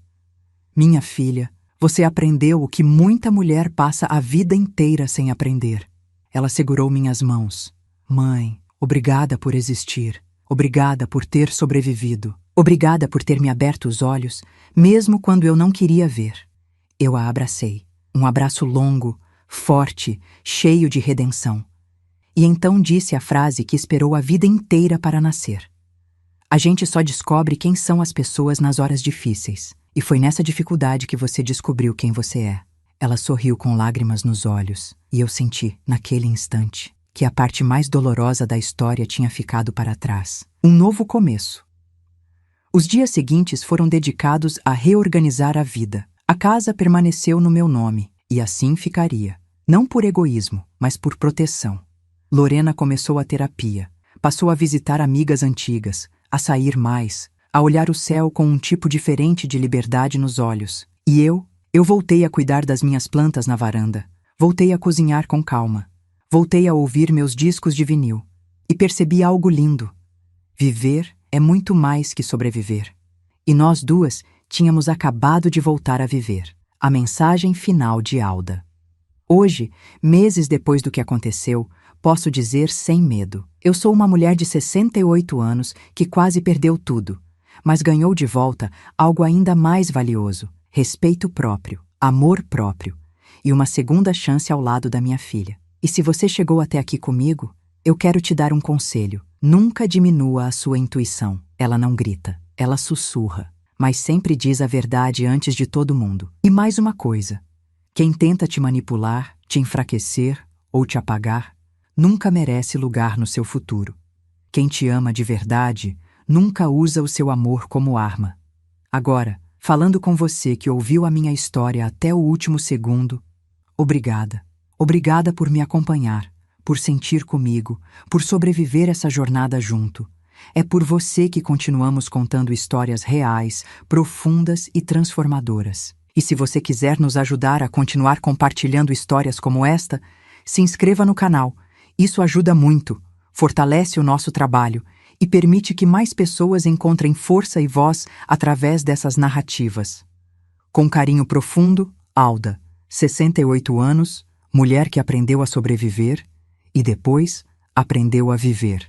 Minha filha, você aprendeu o que muita mulher passa a vida inteira sem aprender. Ela segurou minhas mãos. Mãe, Obrigada por existir. Obrigada por ter sobrevivido. Obrigada por ter me aberto os olhos, mesmo quando eu não queria ver. Eu a abracei. Um abraço longo, forte, cheio de redenção. E então disse a frase que esperou a vida inteira para nascer. A gente só descobre quem são as pessoas nas horas difíceis. E foi nessa dificuldade que você descobriu quem você é. Ela sorriu com lágrimas nos olhos, e eu senti, naquele instante, que a parte mais dolorosa da história tinha ficado para trás. Um novo começo. Os dias seguintes foram dedicados a reorganizar a vida. A casa permaneceu no meu nome, e assim ficaria. Não por egoísmo, mas por proteção. Lorena começou a terapia, passou a visitar amigas antigas, a sair mais, a olhar o céu com um tipo diferente de liberdade nos olhos. E eu voltei a cuidar das minhas plantas na varanda, voltei a cozinhar com calma, voltei a ouvir meus discos de vinil, e percebi algo lindo. Viver é muito mais que sobreviver. E nós duas tínhamos acabado de voltar a viver. A mensagem final de Alda. Hoje, meses depois do que aconteceu, posso dizer sem medo. Eu sou uma mulher de 68 anos que quase perdeu tudo, mas ganhou de volta algo ainda mais valioso: respeito próprio, amor próprio e uma segunda chance ao lado da minha filha. E se você chegou até aqui comigo, eu quero te dar um conselho. Nunca diminua a sua intuição. Ela não grita, ela sussurra, mas sempre diz a verdade antes de todo mundo. E mais uma coisa: quem tenta te manipular, te enfraquecer ou te apagar, nunca merece lugar no seu futuro. Quem te ama de verdade nunca usa o seu amor como arma. Agora, falando com você que ouviu a minha história até o último segundo, obrigada. Obrigada por me acompanhar, por sentir comigo, por sobreviver essa jornada junto. É por você que continuamos contando histórias reais, profundas e transformadoras. E se você quiser nos ajudar a continuar compartilhando histórias como esta, se inscreva no canal. Isso ajuda muito, fortalece o nosso trabalho e permite que mais pessoas encontrem força e voz através dessas narrativas. Com carinho profundo, Alda, 68 anos, mulher que aprendeu a sobreviver e depois aprendeu a viver.